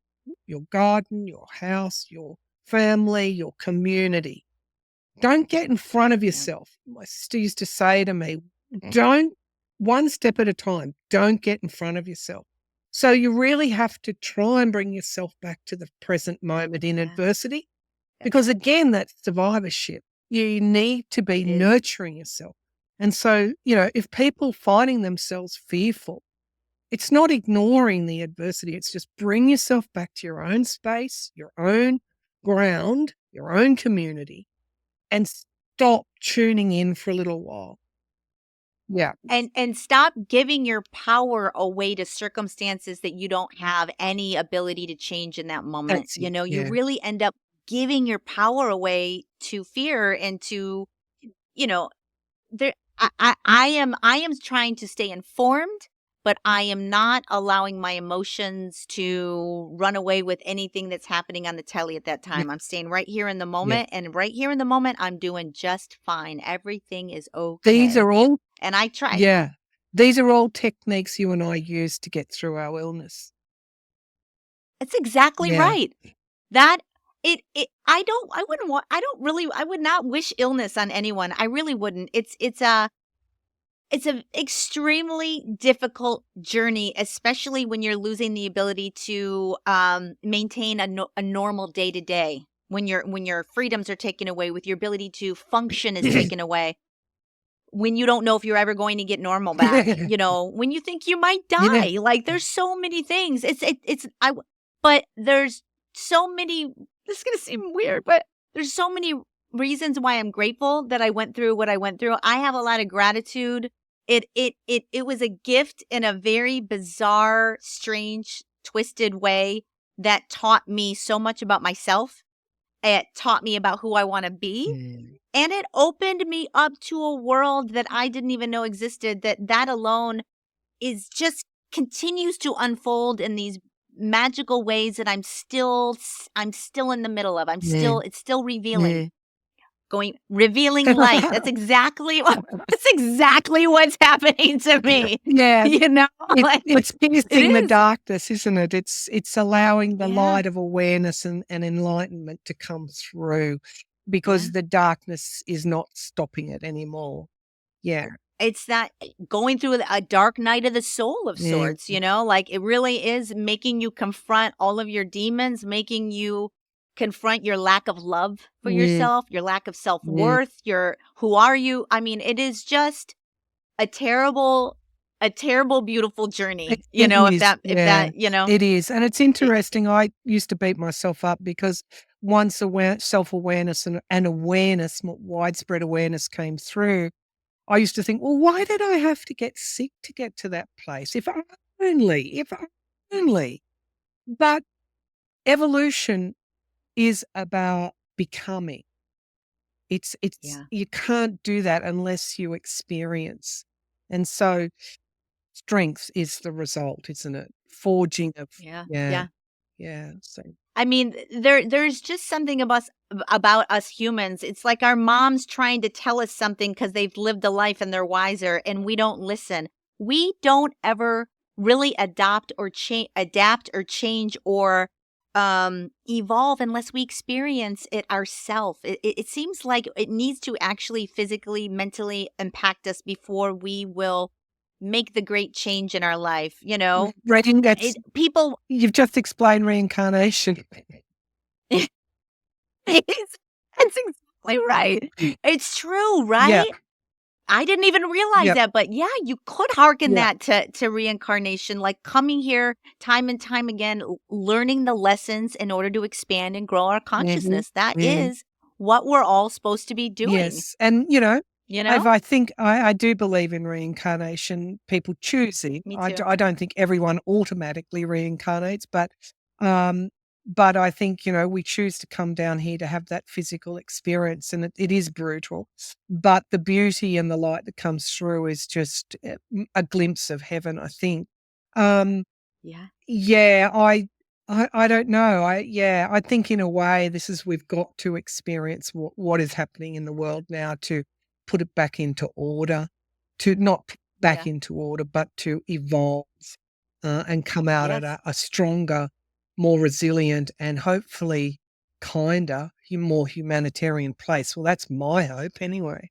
your garden, your house, your family, your community. Don't get in front of Yeah. yourself. My sister used to say to me, don't, one step at a time, don't get in front of yourself. So you really have to try and bring yourself back to the present moment in Yeah. adversity, Yeah. because again, that's survivorship. You need to be It is. nurturing yourself. And so, if people finding themselves fearful, it's not ignoring the adversity. It's just bring yourself back to your own space, your own ground, your own community, and stop tuning in for a little while. Yeah, And stop giving your power away to circumstances that you don't have any ability to change in that moment. that's it. You Yeah. really end up giving your power away to fear and to, you know, there I am trying to stay informed, but I am not allowing my emotions to run away with anything that's happening on the telly at that Yeah. time. I'm staying right here in the Yeah. moment, and right here in the moment I'm doing just fine. Everything is These okay. are all, And I try. yeah, these are all techniques you and I use to get through our illness. It's exactly Yeah. right. That I would not wish illness on anyone. I really wouldn't. It's a extremely difficult journey, especially when you're losing the ability to maintain a normal day to day. When your freedoms are taken away, with your ability to function is taken away, when you don't know if you're ever going to get normal back, when you think you might Yeah. die. Like, there's so many things. But there's so many. This is gonna seem weird, but there's so many reasons why I'm grateful that I went through what I went through. I have a lot of gratitude. It was a gift in a very bizarre, strange, twisted way that taught me so much about myself. It taught me about who I want to be. Mm. And it opened me up to a world that I didn't even know existed, that alone is just continues to unfold in these magical ways that I'm still in the middle of. Yeah. It's still revealing. Yeah. Revealing light. That's exactly what's happening to me. Yeah. Like, It's it piercing the is. darkness, isn't it? It's allowing the Yeah. light of awareness and enlightenment to come through, Yeah. because the darkness is not stopping it anymore. Yeah. It's that going through a dark night of the soul of Yeah. sorts, like, it really is making you confront all of your demons, making you confront your lack of love for Yeah. yourself, your lack of Yeah. self-worth, who are you? I mean, it is just a terrible, beautiful journey, It if is. if Yeah. that, It is. And it's it, interesting. I used to beat myself up because once self-awareness and awareness, more widespread awareness came through, I used to think, well, why did I have to get sick to get to that place? If only. But evolution is about becoming. It's yeah, you can't do that unless you experience. And so strength is the result, isn't it? Forging of, yeah, yeah, yeah. yeah. So I mean, there's just something about us humans. It's like our moms trying to tell us something because they've lived a life and they're wiser, and we don't listen. We don't ever really adapt or change or evolve unless we experience it ourselves. It seems like it needs to actually physically, mentally impact us before we will make the great change in our life. Reading, that's People. you've just explained reincarnation. That's exactly right. It's true, Yeah, right? I didn't even realize yeah, that, but yeah, you could hearken yeah. that to reincarnation, like coming here time and time again, learning the lessons in order to expand and grow our Mhm, consciousness. That mhm. is what we're all supposed to be doing, Yes, and, you know? I think I do believe in reincarnation, people choosing. Me too. I don't think everyone automatically reincarnates, um, but I think, we choose to come down here to have that physical experience, and it is brutal, but the beauty and the light that comes through is just a glimpse of heaven, I think. Um, Yeah. yeah, I don't know. I think in a way we've got to experience what is happening in the world now to put it back into order, to not back Yeah. into order, but to evolve. and come out at Yes. a stronger, more resilient, and hopefully kinder, more humanitarian place. Well, that's my hope anyway.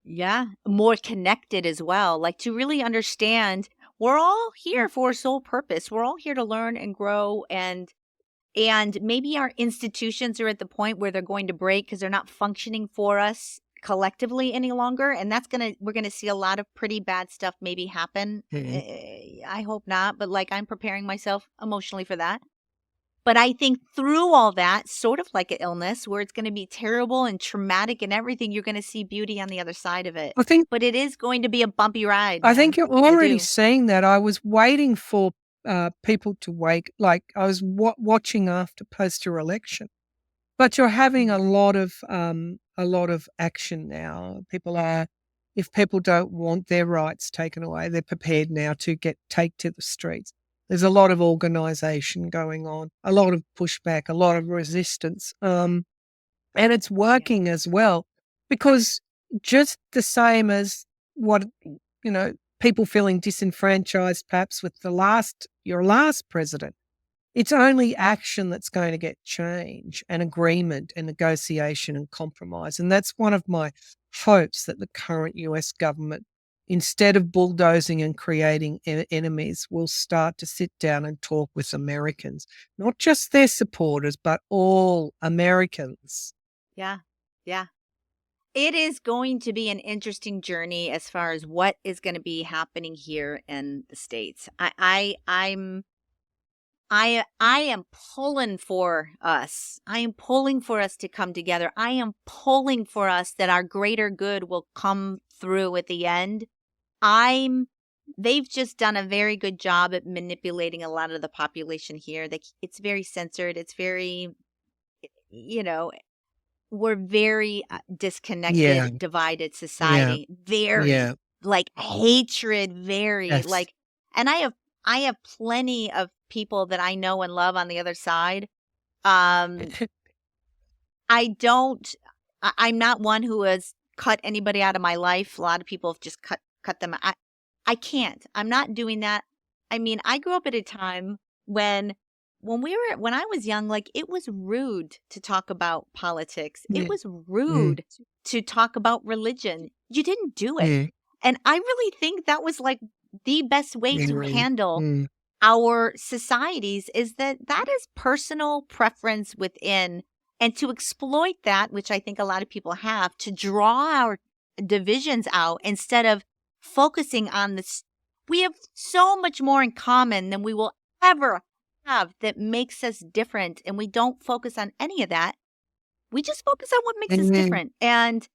Yeah, more connected as well. Like to really understand we're all here for a sole purpose. We're all here to learn and grow and maybe our institutions are at the point where they're going to break because they're not functioning for us collectively any longer and we're going to see a lot of pretty bad stuff maybe happen. Mhm. I hope not, but like I'm preparing myself emotionally for that. But I think through all that, sort of like an illness where it's gonna be terrible and traumatic and everything, you're gonna see beauty on the other side of it. I think But it is going to be a bumpy ride, I think man. you're I already do. seeing that. I was waiting for people to wake, like I was watching after post-your election. But you're having Mm, a lot of action now. People are, if people don't want their rights taken away, they're prepared now to take to the streets. There's a lot of organisation going on, a lot of pushback, a lot of resistance, and it's yeah, working as well because just the same as what people feeling disenfranchised, perhaps with your last president. It's only action that's going to get change and agreement and negotiation and compromise. And that's one of my hopes that the current US government, instead of bulldozing and creating enemies, will start to sit down and talk with Americans, not just their supporters, but all Americans. yeah, yeah. It is going to be an interesting journey as far as what is gonna be happening here in the States. I am pulling for us. I am pulling for us to come together. I am pulling for us that our greater good will come through at the end. I'm they've just done a very good job at manipulating a lot of the population here. It's very censored. It's very, you know, we're very Yeah, disconnected, divided yeah, society. Very yeah. like hatred, very Yes. like, and I have plenty of people that I know and love on the other side. Um, I don't I'm not one who has cut anybody out of my life. A lot of people have just cut them. I can't. I'm not doing that. I mean, I grew up at a time when I was young, like it was rude to talk about politics. It Yeah. was Mm, rude to talk about religion. You didn't do it. yeah. And I really think that was like the best way to Yeah. handle Mm, our societies is that is personal preference within and to exploit that, which I think a lot of people have, to draw our divisions out instead of focusing on this. We have so much more in common than we will ever have that makes us different. And we don't focus on any of that. We just focus on what makes us mhm. different. And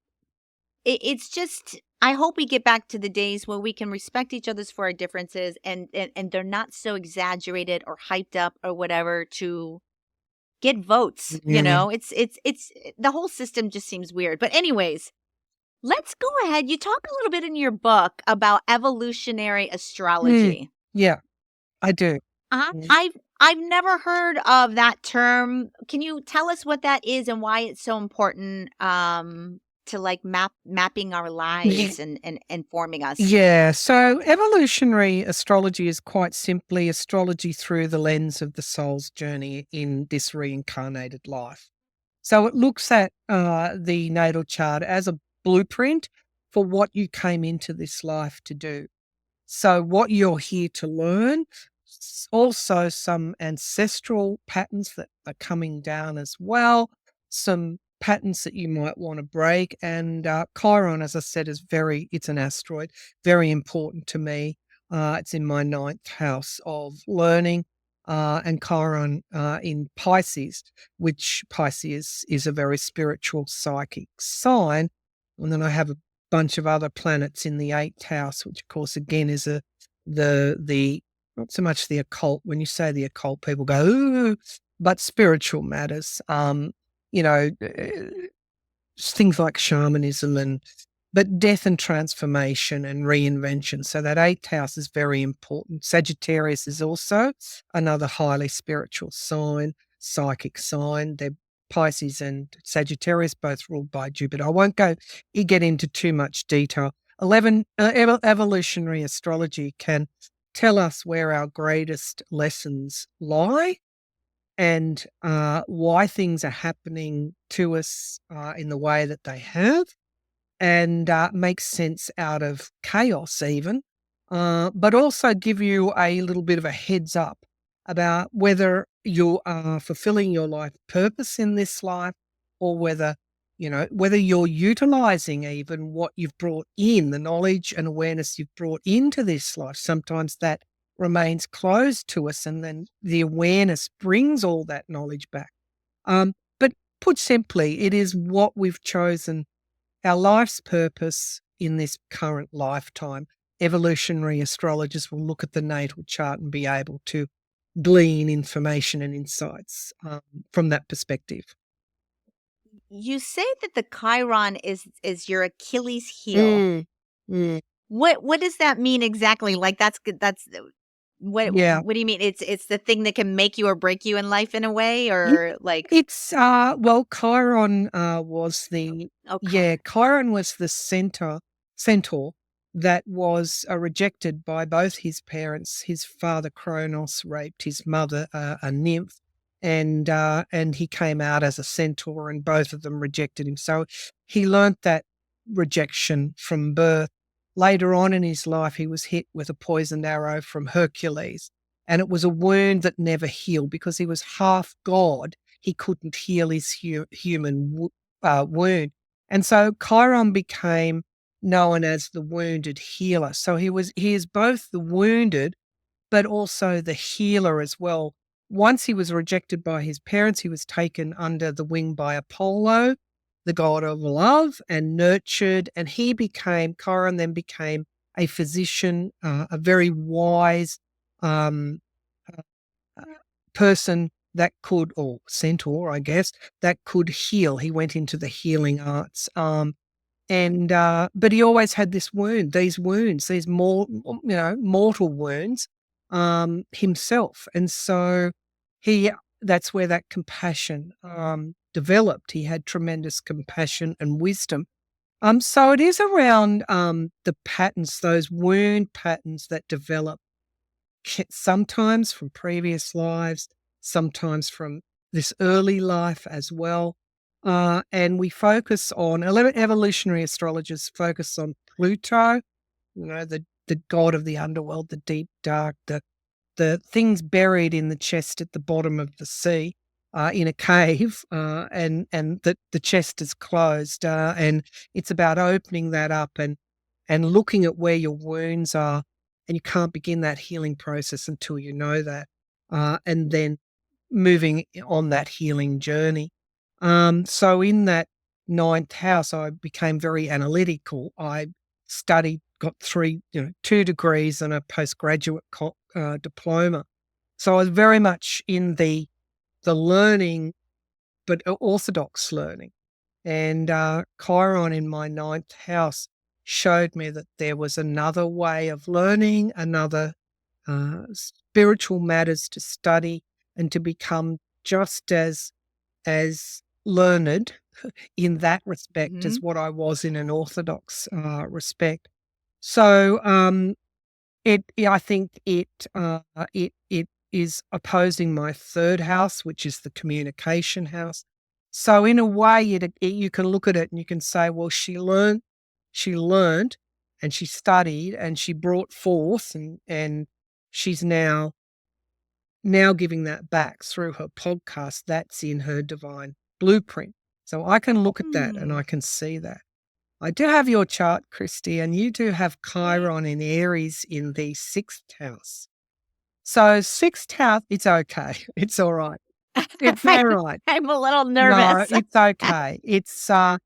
it's just I hope we get back to the days where we can respect each other's for our differences and they're not so exaggerated or hyped up or whatever to get votes, you Yeah. know? It's the whole system just seems weird. But anyways, let's go ahead. You talk a little bit in your book about evolutionary Mm, astrology. yeah, I do. Mm. I've never heard of that term. Can you tell us what that is and why it's so important to like mapping our Ye lives and forming us? Yeah, so evolutionary astrology is quite simply astrology through the lens of the soul's journey in this reincarnated life. So it looks at the natal chart as a blueprint for what you came into this life to do. So, what you're here to learn, also some ancestral patterns that are coming down as well, some patterns that you might want to break. And Chiron, as I said, it's an asteroid, very important to me. It's in my ninth house of learning. And Chiron in Pisces, which Pisces is a very spiritual psychic sign. And then I have a bunch of other planets in the eighth house, which of course again is the not so much the occult. When you say the occult, people go, ooh, but spiritual matters. Things like shamanism but death and transformation and reinvention. So that eighth house is very important. Sagittarius is also another highly spiritual sign, psychic sign. They're Pisces and Sagittarius, both ruled by Jupiter. I won't get into too much detail. Evolutionary astrology can tell us where our greatest lessons lie and why things are happening to us in the way that they have, and make sense out of chaos even, but also give you a little bit of a heads up about whether you are fulfilling your life purpose in this life, or whether you're utilizing even what you've brought in, the knowledge and awareness you've brought into this life. Sometimes that remains closed to us, and then the awareness brings all that knowledge back. But put simply, it is what we've chosen, our life's purpose in this current lifetime. Evolutionary astrologers will look at the natal chart and be able to glean information and insights from that perspective. You say that the Chiron is your Achilles heel. Mm, mm, What does that mean exactly? Like, that's good. yeah. What do you mean? It's the thing that can make you or break you in life in a way, Yeah, or like, it's Chiron was the okay. Chiron was the centaur that was rejected by both his parents. His father Kronos raped his mother, a nymph, and he came out as a centaur, and both of them rejected him. So he learnt that rejection from birth. Later on in his life, he was hit with a poisoned arrow from Hercules, and it was a wound that never healed because he was half god. He couldn't heal his human wound. And so Chiron became known as the wounded healer. So he is both the wounded, but also the healer as well. Once he was rejected by his parents, he was taken under the wing by Apollo, the god of love, and nurtured. And Chiron then became a physician, a very wise um, uh, person that could, or centaur, I guess, that could heal. He went into the healing arts. But he always had these wounds, these mortal wounds, himself. And so that's where that compassion developed. He had tremendous compassion and wisdom. So it is around the patterns, those wound patterns that develop sometimes from previous lives, sometimes from this early life as well. And we focus on, evolutionary astrologers focus on Pluto, the god of the underworld, the deep dark, the things buried in the chest at the bottom of the sea, in a cave, and the chest is closed, and it's about opening that up and looking at where your wounds are, and you can't begin that healing process until you know that, and then moving on that healing journey. So in that ninth house, I became very analytical. I studied, got two degrees and a postgraduate diploma. So I was very much in the learning, but orthodox learning. And Chiron in my ninth house showed me that there was another way of learning, another spiritual matters to study, and to become just as learned in that respect Mhm. as what I was in an orthodox respect. So I think it is opposing my third house, which is the communication house. So in a way, you can look at it and you can say, well, she learned, and she studied, and she brought forth, and she's now giving that back through her podcast. That's in her divine blueprint. So I can look at that and I Mm. can see that. I do have your chart, Christy, and you do have Chiron in Aries in the sixth house. So sixth house, it's okay. It's all right. It's all right. I'm a little No, nervous. it's okay. It's I've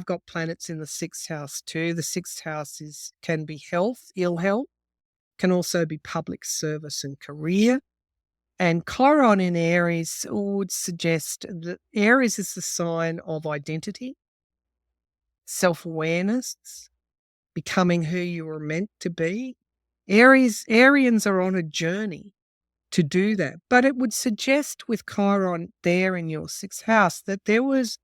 got planets in the sixth house too. The sixth house can be health, ill health, can also be public service and career. And Chiron in Aries would suggest that Aries is the sign of identity, self-awareness, becoming who you were meant to be. Arians are on a journey to do that. But it would suggest with Chiron there in your sixth house that there was,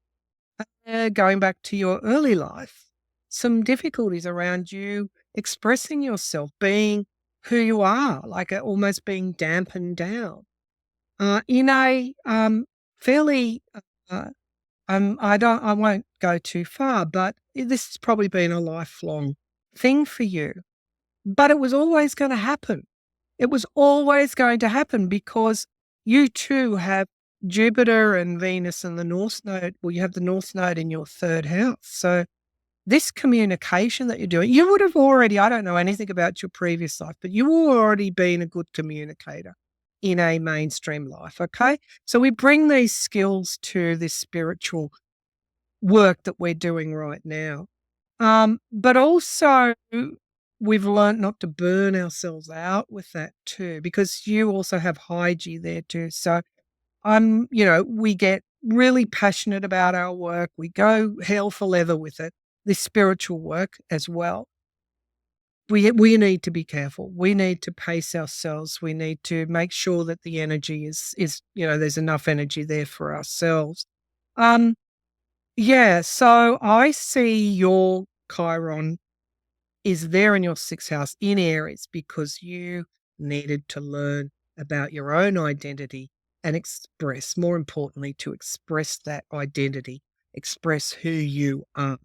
going back to your early life, some difficulties around you expressing yourself, being who you are, like almost being dampened down in a fairly. I won't go too far, but this has probably been a lifelong thing for you. But it was always going to happen. It was always going to happen because you too have Jupiter and Venus and the North Node. Well, you have the North Node in your third house. So this communication that you're doing, you would have already, I don't know anything about your previous life, but you were already been a good communicator in a mainstream life. Okay. So we bring these skills to this spiritual work that we're doing right now. But also we've learned not to burn ourselves out with that too, because you also have high G there too. So we get really passionate about our work. We go hell for leather with it, this spiritual work as well. We need to be careful. We need to pace ourselves. We need to make sure that the energy is there's enough energy there for ourselves. Yeah, so I see your Chiron is there in your sixth house in Aries because you needed to learn about your own identity and express, more importantly, to express that identity, express who you are.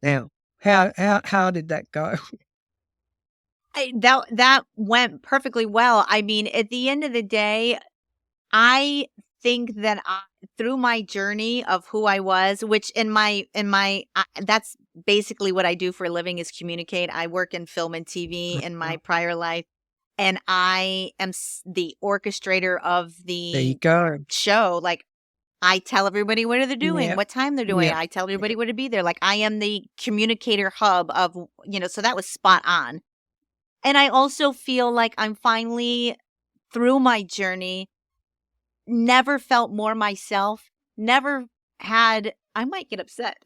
Now, how did that go? That went perfectly well. I mean, at the end of the day, I think that through my journey of who I was, which that's basically what I do for a living is communicate. I work in film and TV in my prior life, and I am the orchestrator of There you the go. show. Like, I tell everybody what they're doing, Yeah. what time they're doing. Yeah. I tell everybody where to be there. Like, I am the communicator hub of, so that was spot on. And I also feel like I'm finally through my journey, never felt more myself, never had, I might get upset,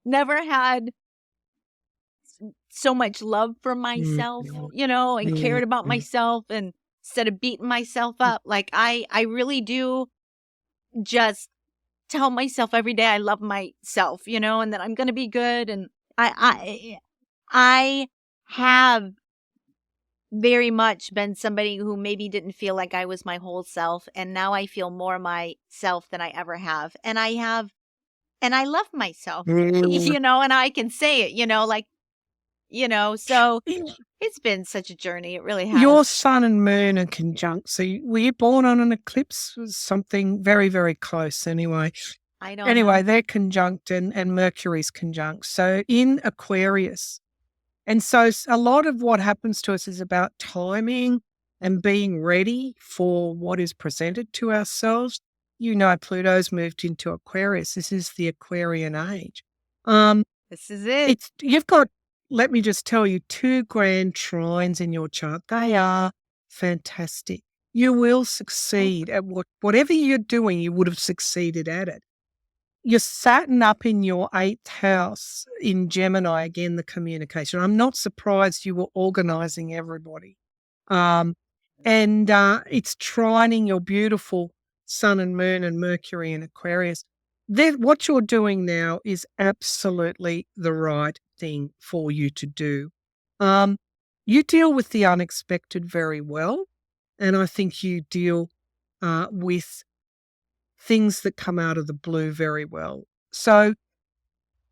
never had so much love for myself, and cared about myself, and instead of beating myself up. Like I really do just tell myself every day I love myself, and that I'm going to be good. And I have very much been somebody who maybe didn't feel like I was my whole self. And now I feel more myself than I ever have. And I love myself, and I can say it, so it's been such a journey. It really Your has. sun and moon are conjunct. So were you born on an eclipse? Was something very, very close anyway. I don't Anyway, know. they're conjunct and Mercury's conjunct. So in Aquarius. And so a lot of what happens to us is about timing and being ready for what is presented to ourselves. Pluto's moved into Aquarius. This is the Aquarian age. This is it. You've got, let me just tell you, 2 grand trines in your chart. They are fantastic. You will succeed at whatever you're doing, you would have succeeded at it. You're Saturn up in your 8th house in Gemini, again, the communication. I'm not surprised you were organizing everybody. It's trining your beautiful sun and moon and Mercury in Aquarius. What you're doing now is absolutely the right thing for you to do. You deal with the unexpected very well, and I think you deal with things that come out of the blue very well. So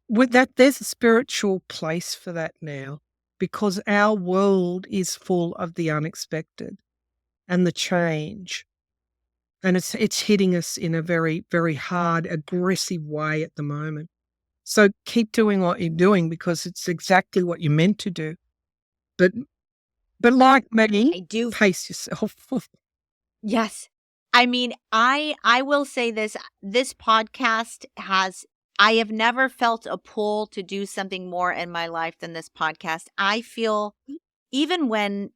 with that, there's a spiritual place for that now because our world is full of the unexpected and the change. And it's hitting us in a very, very hard, aggressive way at the moment. So keep doing what you're doing because it's exactly what you're meant to do. But like Maggie, I do. pace yourself. Yes. I mean, I will say this podcast I have never felt a pull to do something more in my life than this podcast. I feel even when,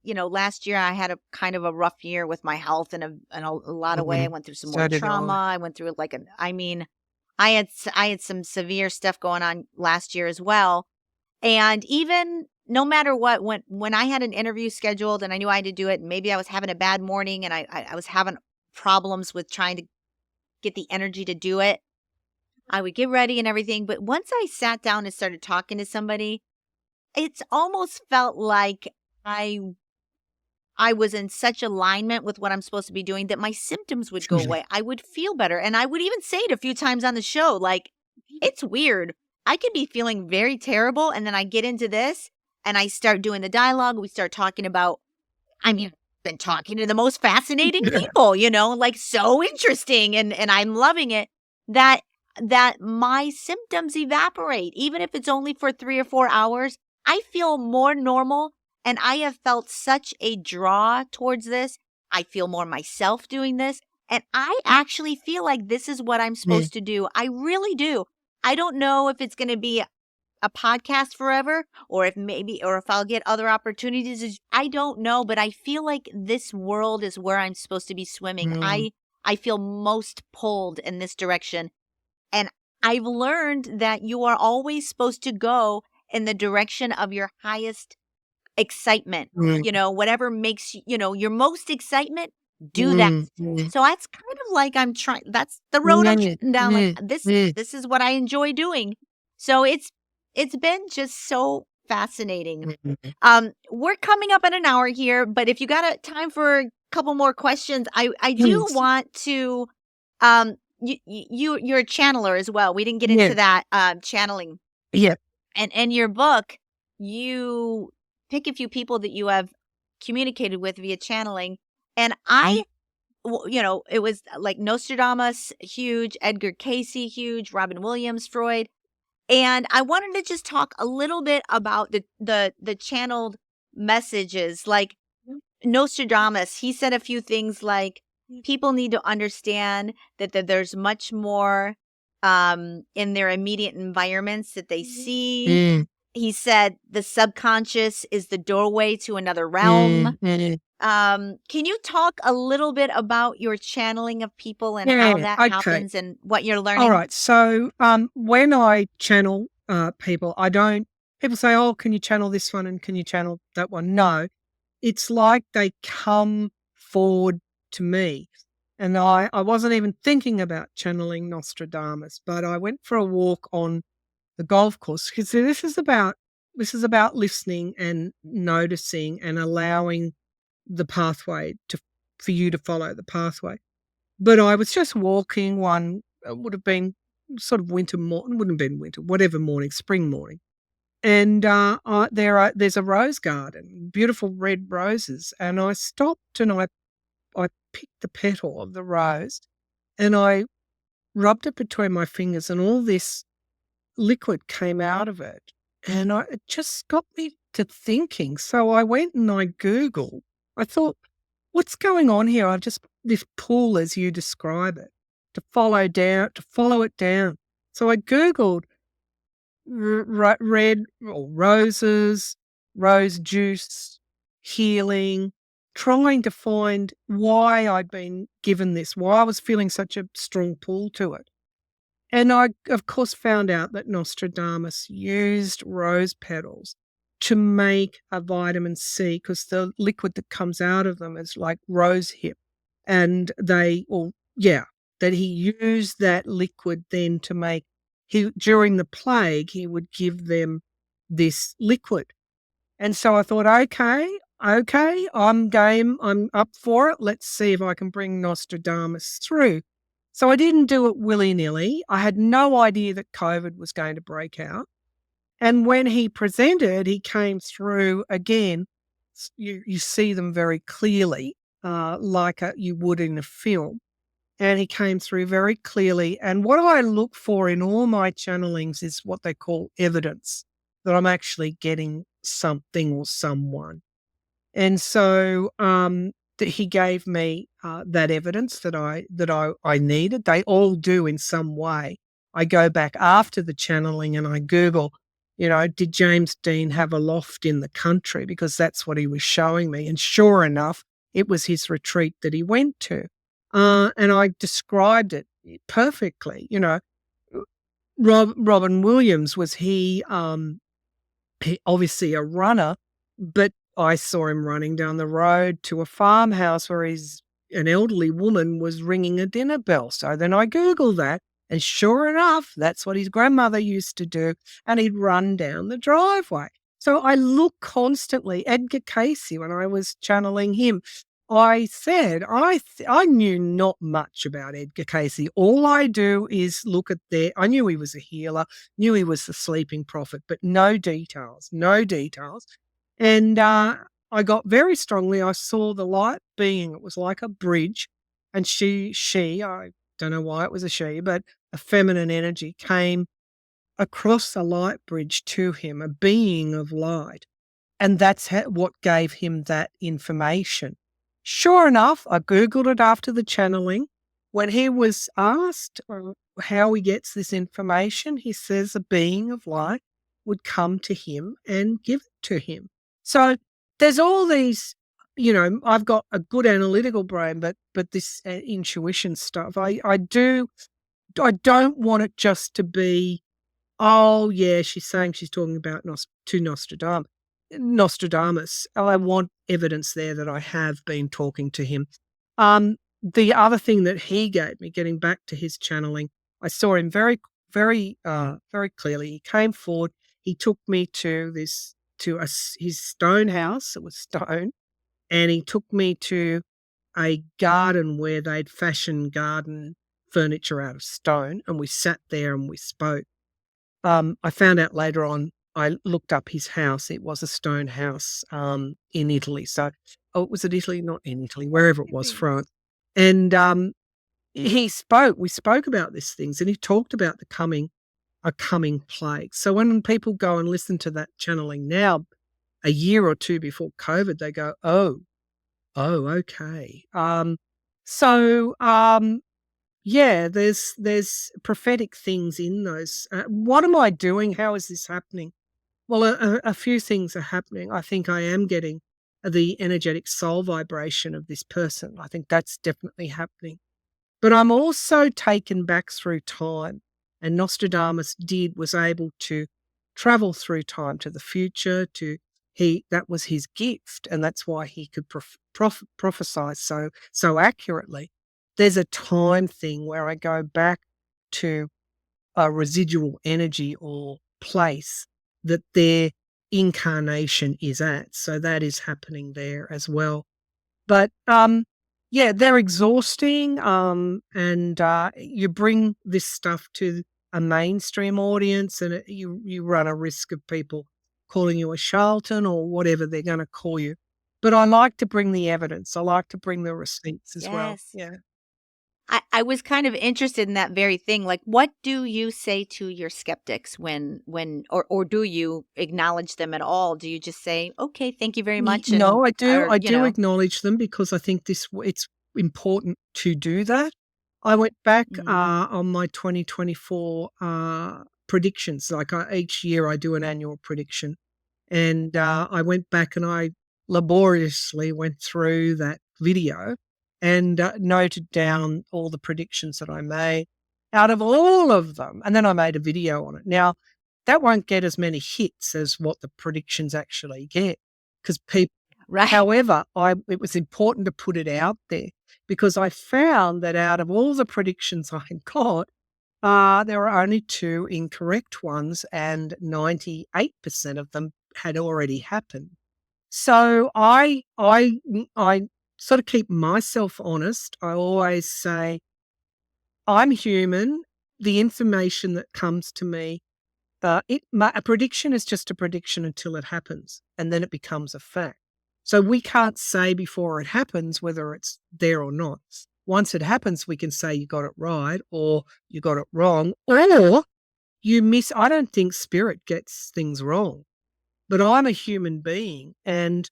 last year I had a kind of a rough year with my health in a lot of way. I went through some more trauma. I went through I had some severe stuff going on last year as well. And even no matter what, when I had an interview scheduled and I knew I had to do it, and maybe I was having a bad morning and I was having problems with trying to get the energy to do it, I would get ready and everything. But once I sat down and started talking to somebody, it's almost felt like I I was in such alignment with what I'm supposed to be doing that my symptoms would go away. I would feel better. And I would even say it a few times on the show, like, it's weird. I could be feeling very terrible. And then I get into this and I start doing the dialogue. We start talking about, I mean, I've been talking to the most fascinating Yeah. people, like so interesting. And I'm loving it that my symptoms evaporate, even if it's only for 3 or 4 hours. I feel more normal and I have felt such a draw towards this. I feel more myself doing this. And I actually feel like this is what I'm Yeah. supposed to do. I really do. I don't know if it's going to be a podcast forever or if I'll get other opportunities. I don't know, but I feel like this world is where I'm supposed to be swimming. Mm. I feel most pulled in this direction. And I've learned that you are always supposed to go in the direction of your highest excitement. Mm. Whatever makes your most excitement, do that. Mm. Mm. So that's kind of like that's the road I'm Mm. trekking down. Like Mm. this Mm. this is what I enjoy doing. So it's been just so fascinating. Mm. We're coming up at an hour here, but if you got time for a couple more questions, I do Yes. want to you're a channeler as well. We didn't get Yeah. into that channeling. Yeah. And in your book, you pick a few people that you have communicated with via channeling. And it was like Nostradamus, huge, Edgar Casey, huge, Robin Williams, Freud. And I wanted to just talk a little bit about the channeled messages. Like Nostradamus, he said a few things like people need to understand that there's much more in their immediate environments that they see. Mm. He said the subconscious is the doorway to another realm. Mm. Mm. Can you talk a little bit about your channeling of people and how Yeah. that Okay. happens and what you're All learning? right. So, when I channel people, I don't. People say, "Oh, can you channel this one and can you channel that one?" No, it's like they come forward to me, and I wasn't even thinking about channeling Nostradamus, but I went for a walk on the golf course because this is about listening and noticing and allowing the pathway for you to follow the pathway. But I was just walking one, it would have been sort of winter morning, wouldn't have been winter, whatever morning, spring morning. And there's a rose garden, beautiful red roses. And I stopped and I picked the petal of the rose and I rubbed it between my fingers and all this liquid came out of it. And it just got me to thinking. So I went and I Googled. I thought, what's going on here? This pull as you describe it, to follow it down. So I Googled red or roses, rose juice, healing, trying to find why I'd been given this, why I was feeling such a strong pull to it. And I, of course, found out that Nostradamus used rose petals to make a vitamin C because the liquid that comes out of them is like rose hip. And that he used that liquid then to make, during the plague, he would give them this liquid. And so I thought, okay, I'm game, I'm up for it. Let's see if I can bring Nostradamus through. So I didn't do it willy-nilly. I had no idea that COVID was going to break out. And when he presented, he came through again. You see them very clearly, like you would in a film. And he came through very clearly. And what I look for in all my channelings is what they call evidence that I'm actually getting something or someone. And so he gave me that evidence that I needed. They all do in some way. I go back after the channeling and I Google, did James Dean have a loft in the country? Because that's what he was showing me. And sure enough, it was his retreat that he went to. And I described it perfectly. Robin Williams, was he obviously a runner, but I saw him running down the road to a farmhouse where an elderly woman was ringing a dinner bell. So then I Googled that, and sure enough, that's what his grandmother used to do, and he'd run down the driveway. So I look constantly. Edgar Casey, when I was channeling him, I said I knew not much about Edgar Casey. All I do is look at their. I knew he was a healer, knew he was the sleeping prophet, but no details, no details. And I got very strongly. I saw the light being. It was like a bridge, and she. I don't know why it was a she, but a feminine energy came across the light bridge to him, a being of light. And that's what gave him that information. Sure enough, I Googled it after the channeling. When he was asked how he gets this information, he says a being of light would come to him and give it to him. So there's all these, I've got a good analytical brain, but this intuition stuff, I don't want it just to be, oh, yeah, she's saying she's talking about to Nostradamus. I want evidence there that I have been talking to him. The other thing that he gave me, getting back to his channeling, I saw him very, very, very clearly. He came forward. He took me to his stone house. It was stone, and he took me to a garden where they'd fashioned garden furniture out of stone, and we sat there and we spoke. I found out later on, I looked up his house. It was a stone house in Italy. So, was it Italy? Not in Italy, wherever it was, France. And we spoke about these things, and he talked about a coming plague. So when people go and listen to that channeling now, a year or two before COVID, they go, oh, okay. Yeah, there's prophetic things in those. What am I doing? How is this happening? Well, a few things are happening. I think I am getting the energetic soul vibration of this person. I think that's definitely happening. But I'm also taken back through time, and Nostradamus was able to travel through time to the future. That was his gift, and that's why he could prophesy so accurately. There's a time thing where I go back to a residual energy or place that their incarnation is at. So that is happening there as well. But yeah, they're exhausting. And you bring this stuff to a mainstream audience, and you run a risk of people calling you a charlatan or whatever they're going to call you. But I like to bring the evidence. I like to bring the receipts as well. Yes. Yeah. I was kind of interested in that very thing. Like, what do you say to your skeptics or do you acknowledge them at all? Do you just say, okay, thank you very much? No, I do. Or, I do acknowledge them because I think it's important to do that. I went back on my 2024 predictions. Like each year I do an annual prediction. And I went back and I laboriously went through that video and noted down all the predictions that I made out of all of them. And then I made a video on it. Now, that won't get as many hits as what the predictions actually get because people, right. However, it was important to put it out there because I found that out of all the predictions I got, there were only 2 incorrect ones, and 98% of them had already happened. So I sort of keep myself honest. I always say, I'm human. The information that comes to me, a prediction is just a prediction until it happens, and then it becomes a fact. So we can't say before it happens whether it's there or not. Once it happens, we can say you got it right or you got it wrong, or you miss. I don't think spirit gets things wrong, but I'm a human being, and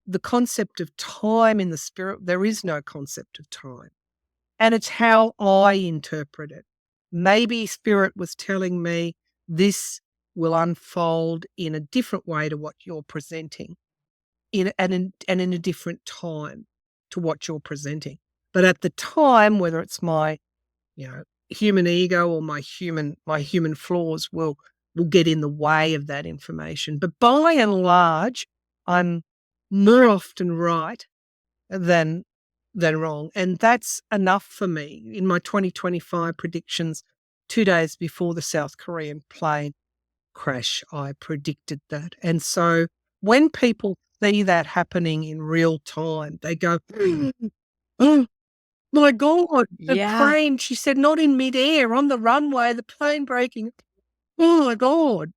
the concept of time in the spirit, there is no concept of time. And it's how I interpret it. Maybe spirit was telling me this will unfold in a different way to what you're presenting, and in a different time to what you're presenting. But at the time, whether it's my human ego or my human flaws will get in the way of that information. But by and large, I'm more often right than wrong. And that's enough for me. In my 2025 predictions, 2 days before the South Korean plane, crash. I predicted that. And so when people see that happening in real time, they go, oh my God, the Yeah. plane, she said, not in midair, on the runway, the plane breaking. Oh my God,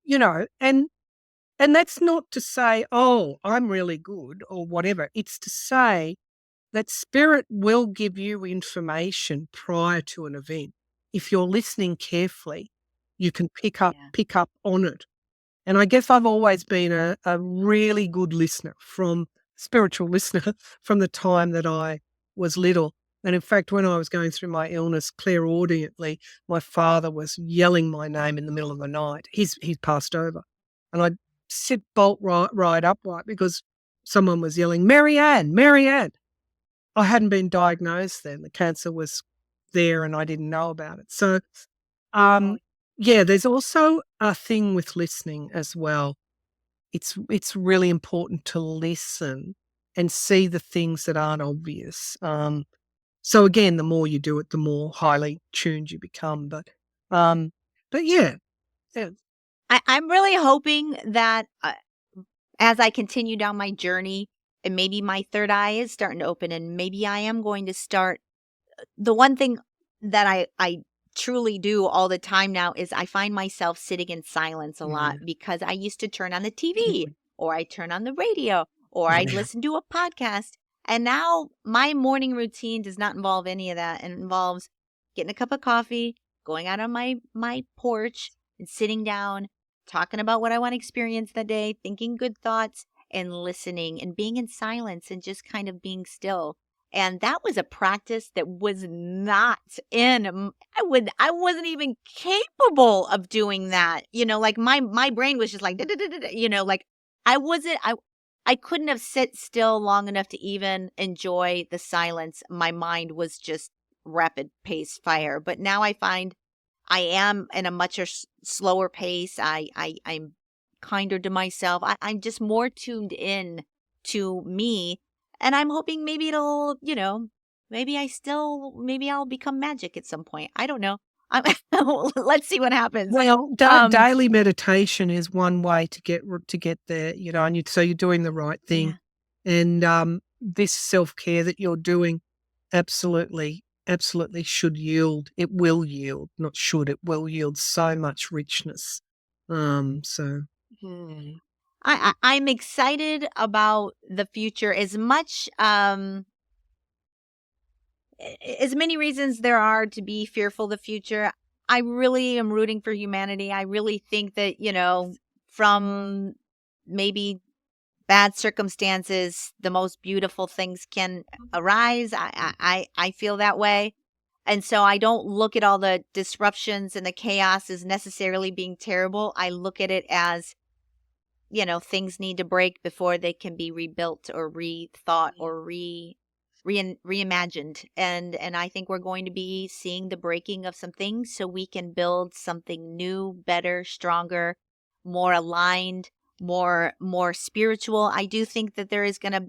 and that's not to say, oh, I'm really good or whatever. It's to say that spirit will give you information prior to an event. If you're listening carefully, you can Yeah. pick up on it. And I guess I've always been a really good listener, spiritual listener, from the time that I was little. And in fact, when I was going through my illness clairaudiently, my father was yelling my name in the middle of the night. He's passed over. And I'd sit bolt right upright because someone was yelling, Maryann, Maryann. I hadn't been diagnosed then. The cancer was there and I didn't know about it. So Oh, yeah, there's also a thing with listening as well. It's really important to listen and see the things that aren't obvious. So again, the more you do it, the more highly tuned you become. But yeah, yeah, I'm really hoping that as I continue down my journey, and maybe my third eye is starting to open, and maybe I am going to start. The one thing that I truly do all the time now is I find myself sitting in silence a lot mm, because I used to turn on the TV or I turn on the radio or I'd yeah, listen to a podcast. And now my morning routine does not involve any of that. It involves getting a cup of coffee, going out on my porch and sitting down, talking about what I want to experience that day, thinking good thoughts and listening and being in silence and just kind of being still. And that was a practice that was not in I wasn't even capable of doing that. Like my brain was just like like I couldn't have sit still long enough to even enjoy the silence. My mind was just rapid pace fire. But now I find I am in a much slower pace. I'm kinder to myself. I'm just more tuned in to me, and I'm hoping maybe it'll, maybe I'll become magic at some point. I don't know. I'm, let's see what happens. well, Um, daily meditation is one way to get there, and so you're doing the right thing. yeah, And this self-care that you're doing absolutely, absolutely should yield. It will yield, not should, it will yield so much richness. So mm, I'm excited about the future as much. As many reasons there are to be fearful of the future, I really am rooting for humanity. I really think that, from maybe bad circumstances, the most beautiful things can arise. I feel that way. And so I don't look at all the disruptions and the chaos as necessarily being terrible. I look at it as, things need to break before they can be rebuilt or rethought or reimagined. And I think we're going to be seeing the breaking of some things so we can build something new, better, stronger, more aligned, more spiritual. I do think that there is going to,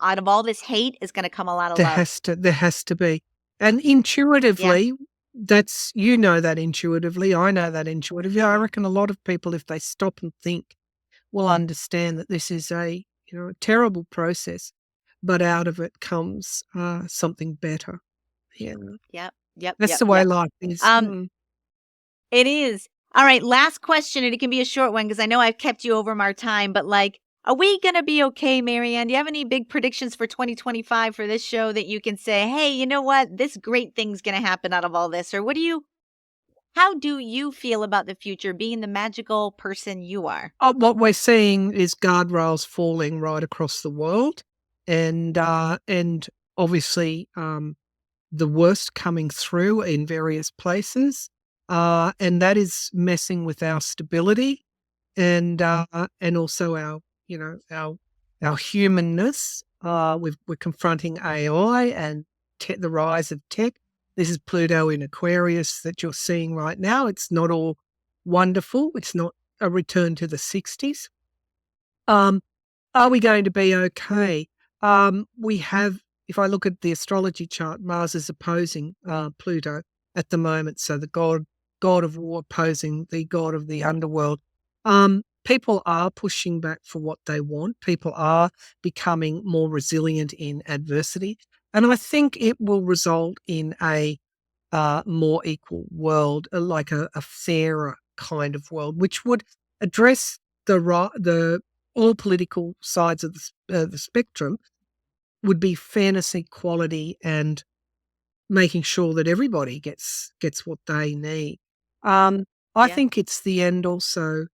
out of all this hate, is going to come a lot of love. there has to be. And Yeah. intuitively, that intuitively. I know that intuitively. I reckon a lot of people, if they stop and think, will understand that this is a terrible process, but out of it comes something better. Yeah, Yep. Yep. that's Yep. the way Yep. life is. Um, it is. All right, last question, and it can be a short one because I know I've kept you over our time, but like, are we going to be okay, Maryann? Do you have any big predictions for 2025 for this show that you can say, hey, you know what? This great thing's going to happen out of all this? Or how do you feel about the future being the magical person you are? What we're seeing is guardrails falling right across the world, and obviously the worst coming through in various places, and that is messing with our stability and also our humanness. We're confronting AI and the rise of tech. This is Pluto in Aquarius that you're seeing right now. It's not all wonderful. It's not a return to the 60s. Um, are we going to be okay? We have, if I look at the astrology chart, Mars is opposing Pluto at the moment. So the god of war opposing the god of the underworld. People are pushing back for what they want. People are becoming more resilient in adversity. And I think it will result in a more equal world, like a fairer kind of world, which would address the all political sides of the spectrum, would be fairness, equality, and making sure that everybody gets what they need. I Yeah. think it's the end also.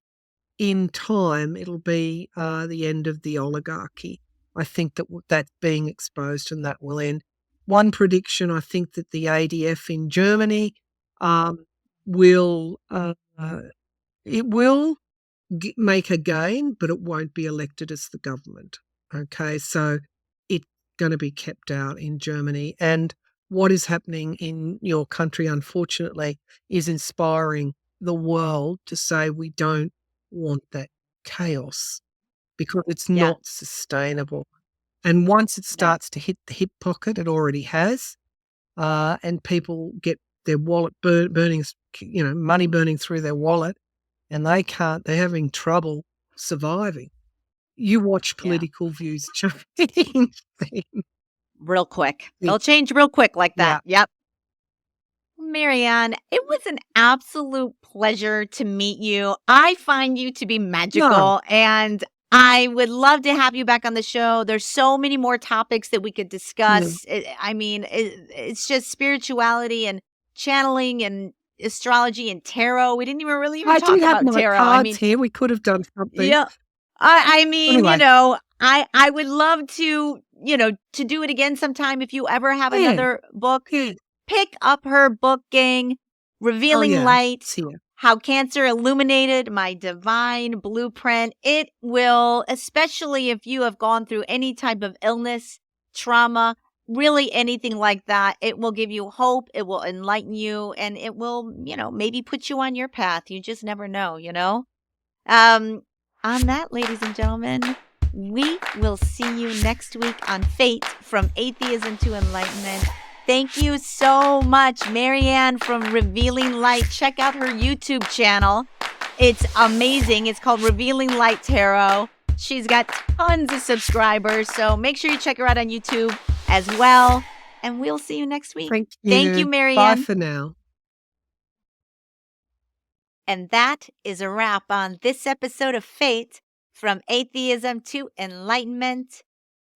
In time, it'll be the end of the oligarchy. I think that that's being exposed and that will end. One prediction, I think that the ADF in Germany um, will it will make a gain, but it won't be elected as the government. Okay, so it's going to be kept out in Germany. And what is happening in your country, unfortunately, is inspiring the world to say we don't want that chaos because it's Yeah. not sustainable. And once it Yeah. starts to hit the hip pocket, it already has, and people get their wallet burning, money burning through their wallet, and they're having trouble surviving. You watch Yeah. political views change. Real quick. Yeah, They'll change real quick like that. yeah, Yep. Maryann, it was an absolute pleasure to meet you. I find you to be no, magical, and I would love to have you back on the show. There's so many more topics that we could yeah. discuss. It's just spirituality and channeling and astrology and tarot. We didn't even really even I do talk have about my tarot. cards here. We could have done something. Yeah. I mean, Anyway, I would love to, to do it again sometime if you ever have yeah, another book. yeah. Pick up her book, gang. Oh, Revealing yeah, Light, it's here. How Cancer Illuminated My Divine Blueprint. It will, especially if you have gone through any type of illness, trauma, really anything like that, it will give you hope. It will enlighten you and it will, maybe put you on your path. You just never know? Um, on that, ladies and gentlemen, we will see you next week on Fate from Atheism to Enlightenment. Thank you so much, Maryann from Revealing Light. Check out her YouTube channel. It's amazing. It's called Revealing Light Tarot. She's got tons of subscribers, so make sure you check her out on YouTube as well. And we'll see you next week. Thank Thank you, you. Bye Maryann. for now. And that is a wrap on this episode of Fate from Atheism to Enlightenment.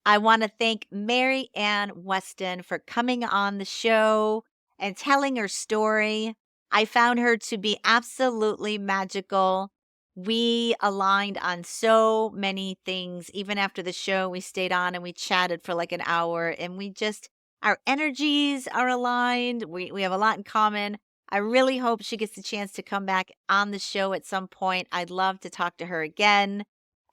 I want to thank Maryann Weston for coming on the show and telling her story. I found her to be absolutely magical. We aligned on so many things. Even after the show, we stayed on and we chatted for like an hour, and our energies are aligned. We have a lot in common. I really hope she gets the chance to come back on the show at some point. I'd love to talk to her again.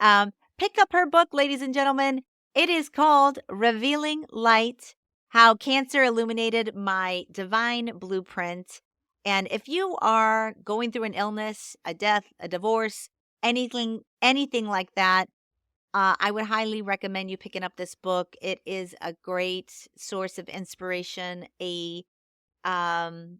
Pick up her book, ladies and gentlemen. It is called Revealing Light, How Cancer Illuminated My Divine Blueprint. And if you are going through an illness, a death, a divorce, anything like that, I would highly recommend you picking up this book. It is a great source of inspiration, um,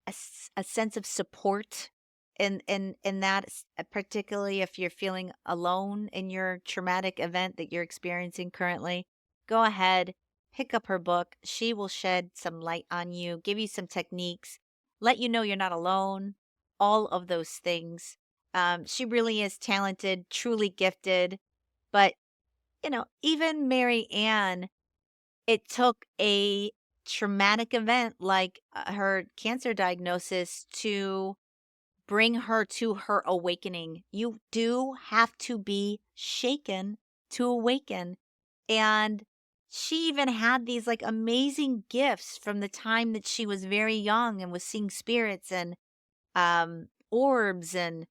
a sense of support in that, particularly if you're feeling alone in your traumatic event that you're experiencing currently. Go ahead, pick up her book. She will shed some light on you, give you some techniques, let you know you're not alone, all of those things. She really is talented, truly gifted. But even Maryann, it took a traumatic event like her cancer diagnosis to bring her to her awakening. You do have to be shaken to awaken. And she even had these like amazing gifts from the time that she was very young and was seeing spirits and orbs and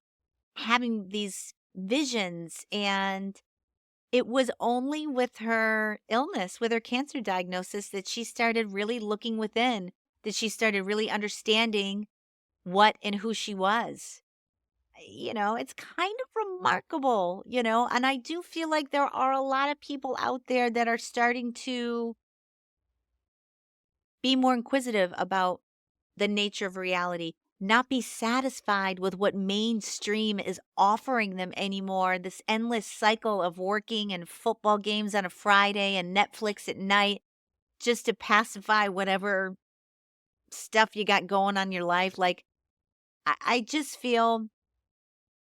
having these visions. And it was only with her illness, with her cancer diagnosis, that she started really looking within, that she started really understanding what and who she was. It's kind of remarkable, and I do feel like there are a lot of people out there that are starting to be more inquisitive about the nature of reality. not be satisfied with what mainstream is offering them anymore. This endless cycle of working and football games on a Friday and Netflix at night just to pacify whatever stuff you got going on in your life. Like, I just feel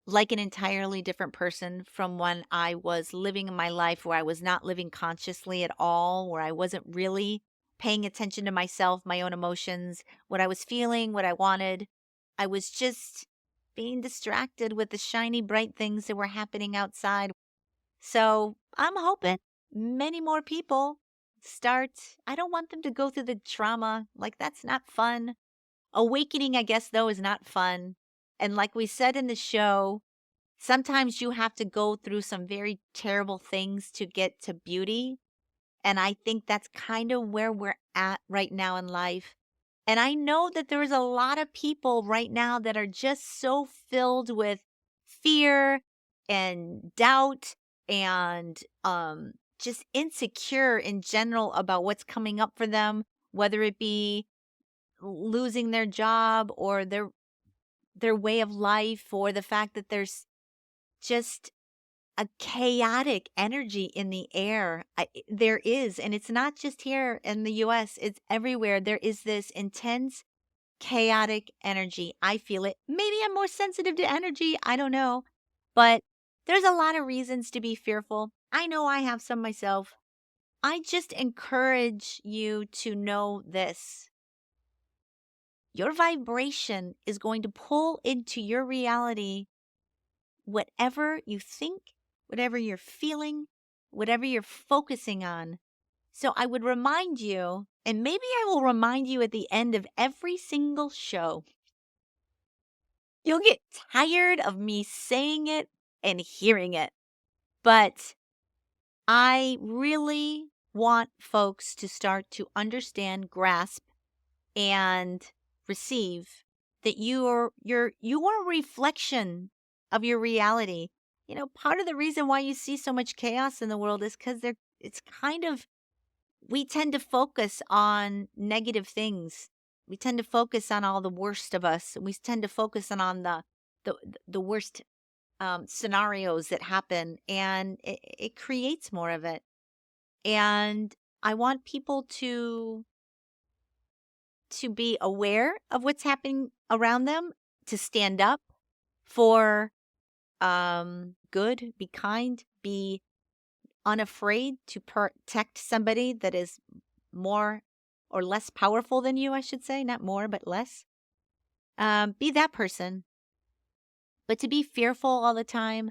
like an entirely different person from when I was living my life where I was not living consciously at all, where I wasn't really paying attention to myself, my own emotions, what I was feeling, what I wanted. I was just being distracted with the shiny, bright things that were happening outside. So I'm hoping many more people start. I don't want them to go through the trauma. Like, that's not fun. Awakening, I guess, though, is not fun. And like we said in the show, sometimes you have to go through some very terrible things to get to beauty. And I think that's kind of where we're at right now in life. And I know that there's a lot of people right now that are just so filled with fear and doubt and just insecure in general about what's coming up for them, whether it be losing their job or their way of life or the fact that there's just a chaotic energy in the air. There is, and it's not just here in the US, it's everywhere. There is this intense, chaotic energy. I feel it. Maybe I'm more sensitive to energy. I don't know. But there's a lot of reasons to be fearful. I know I have some myself. I just encourage you to know this. Your vibration is going to pull into your reality whatever you think, whatever you're feeling, whatever you're focusing on. So I would remind you, and maybe I will remind you at the end of every single show. You'll get tired of me saying it and hearing it, but I really want folks to start to understand, grasp, and receive that you are a reflection of your reality. You know, part of the reason why you see so much chaos in the world is because it's kind of we tend to focus on negative things. We tend to focus on all the worst of us. We tend to focus on the the worst scenarios that happen, and it creates more of it. And I want people to be aware of what's happening around them, to stand up for good, be kind, be unafraid to protect somebody that is more or less powerful than you, I should say, not more, but less. Be that person. But to be fearful all the time,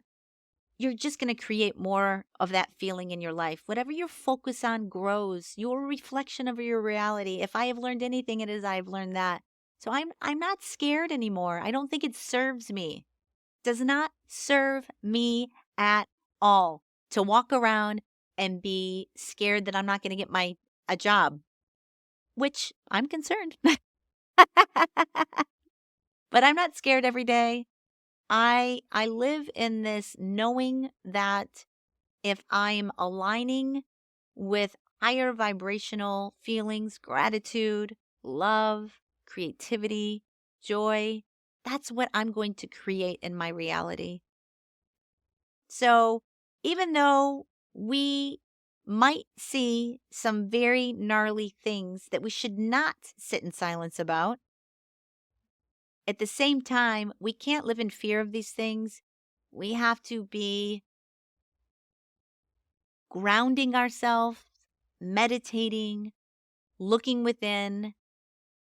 you're just going to create more of that feeling in your life. Whatever you focus on grows. You're a reflection of your reality. If I have learned anything, it is I've learned that. So I'm not scared anymore. I don't think it serves me. Does not serve me at all to walk around and be scared that I'm not going to get a job, which I'm concerned. But I'm not scared every day. I live in this knowing that if I'm aligning with higher vibrational feelings, gratitude, love, creativity, joy, that's what I'm going to create in my reality. So even though we might see some very gnarly things that we should not sit in silence about, at the same time, we can't live in fear of these things. We have to be grounding ourselves, meditating, looking within,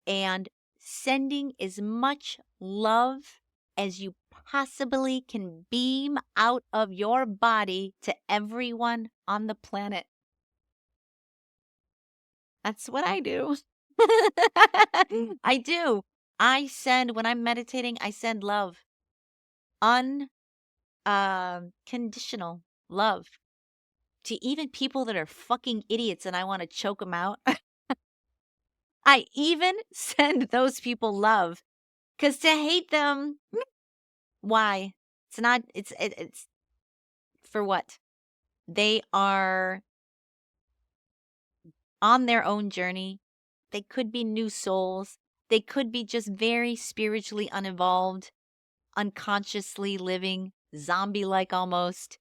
and sending as much love as you possibly can beam out of your body to everyone on the planet. That's what I do. I do. When I'm meditating, I send love, conditional love to even people that are fucking idiots and I want to choke them out. I even send those people love because to hate them, why? It's not, it's for what? They are on their own journey. They could be new souls. They could be just very spiritually uninvolved, unconsciously living, zombie-like almost.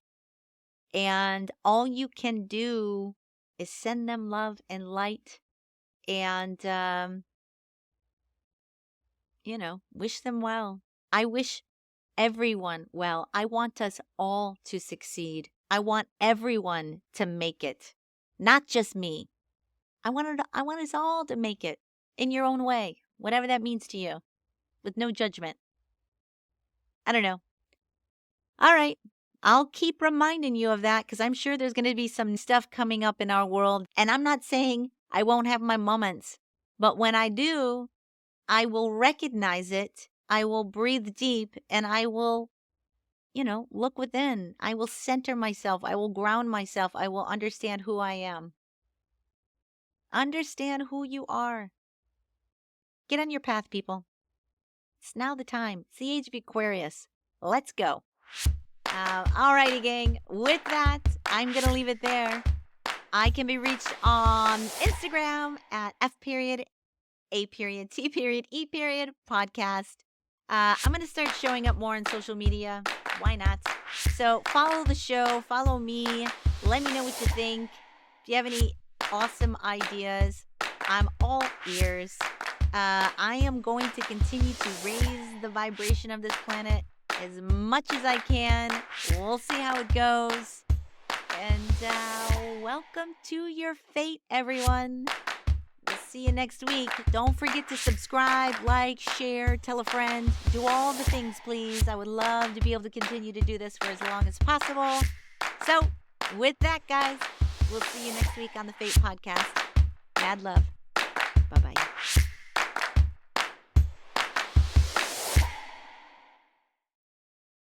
And all you can do is send them love and light and, wish them well. I wish everyone well. I want us all to succeed. I want everyone to make it, not just me. I want us all to make it in your own way, whatever that means to you, with no judgment. I don't know. All right. I'll keep reminding you of that because I'm sure there's going to be some stuff coming up in our world. And I'm not saying I won't have my moments, but when I do, I will recognize it. I will breathe deep and I will, look within. I will center myself. I will ground myself. I will understand who I am. Understand who you are. Get on your path, people. It's now the time. It's the age of Aquarius. Let's go. All righty, gang. With that, I'm going to leave it there. I can be reached on Instagram at F.A.T.E podcast. I'm going to start showing up more on social media. Why not? So follow the show. Follow me. Let me know what you think. If you have any awesome ideas, I'm all ears. I am going to continue to raise the vibration of this planet as much as I can. We'll see how it goes. And welcome to your fate, everyone. We'll see you next week. Don't forget to subscribe, like, share, tell a friend. Do all the things, please. I would love to be able to continue to do this for as long as possible. So, with that, guys, we'll see you next week on the Fate Podcast. Mad love.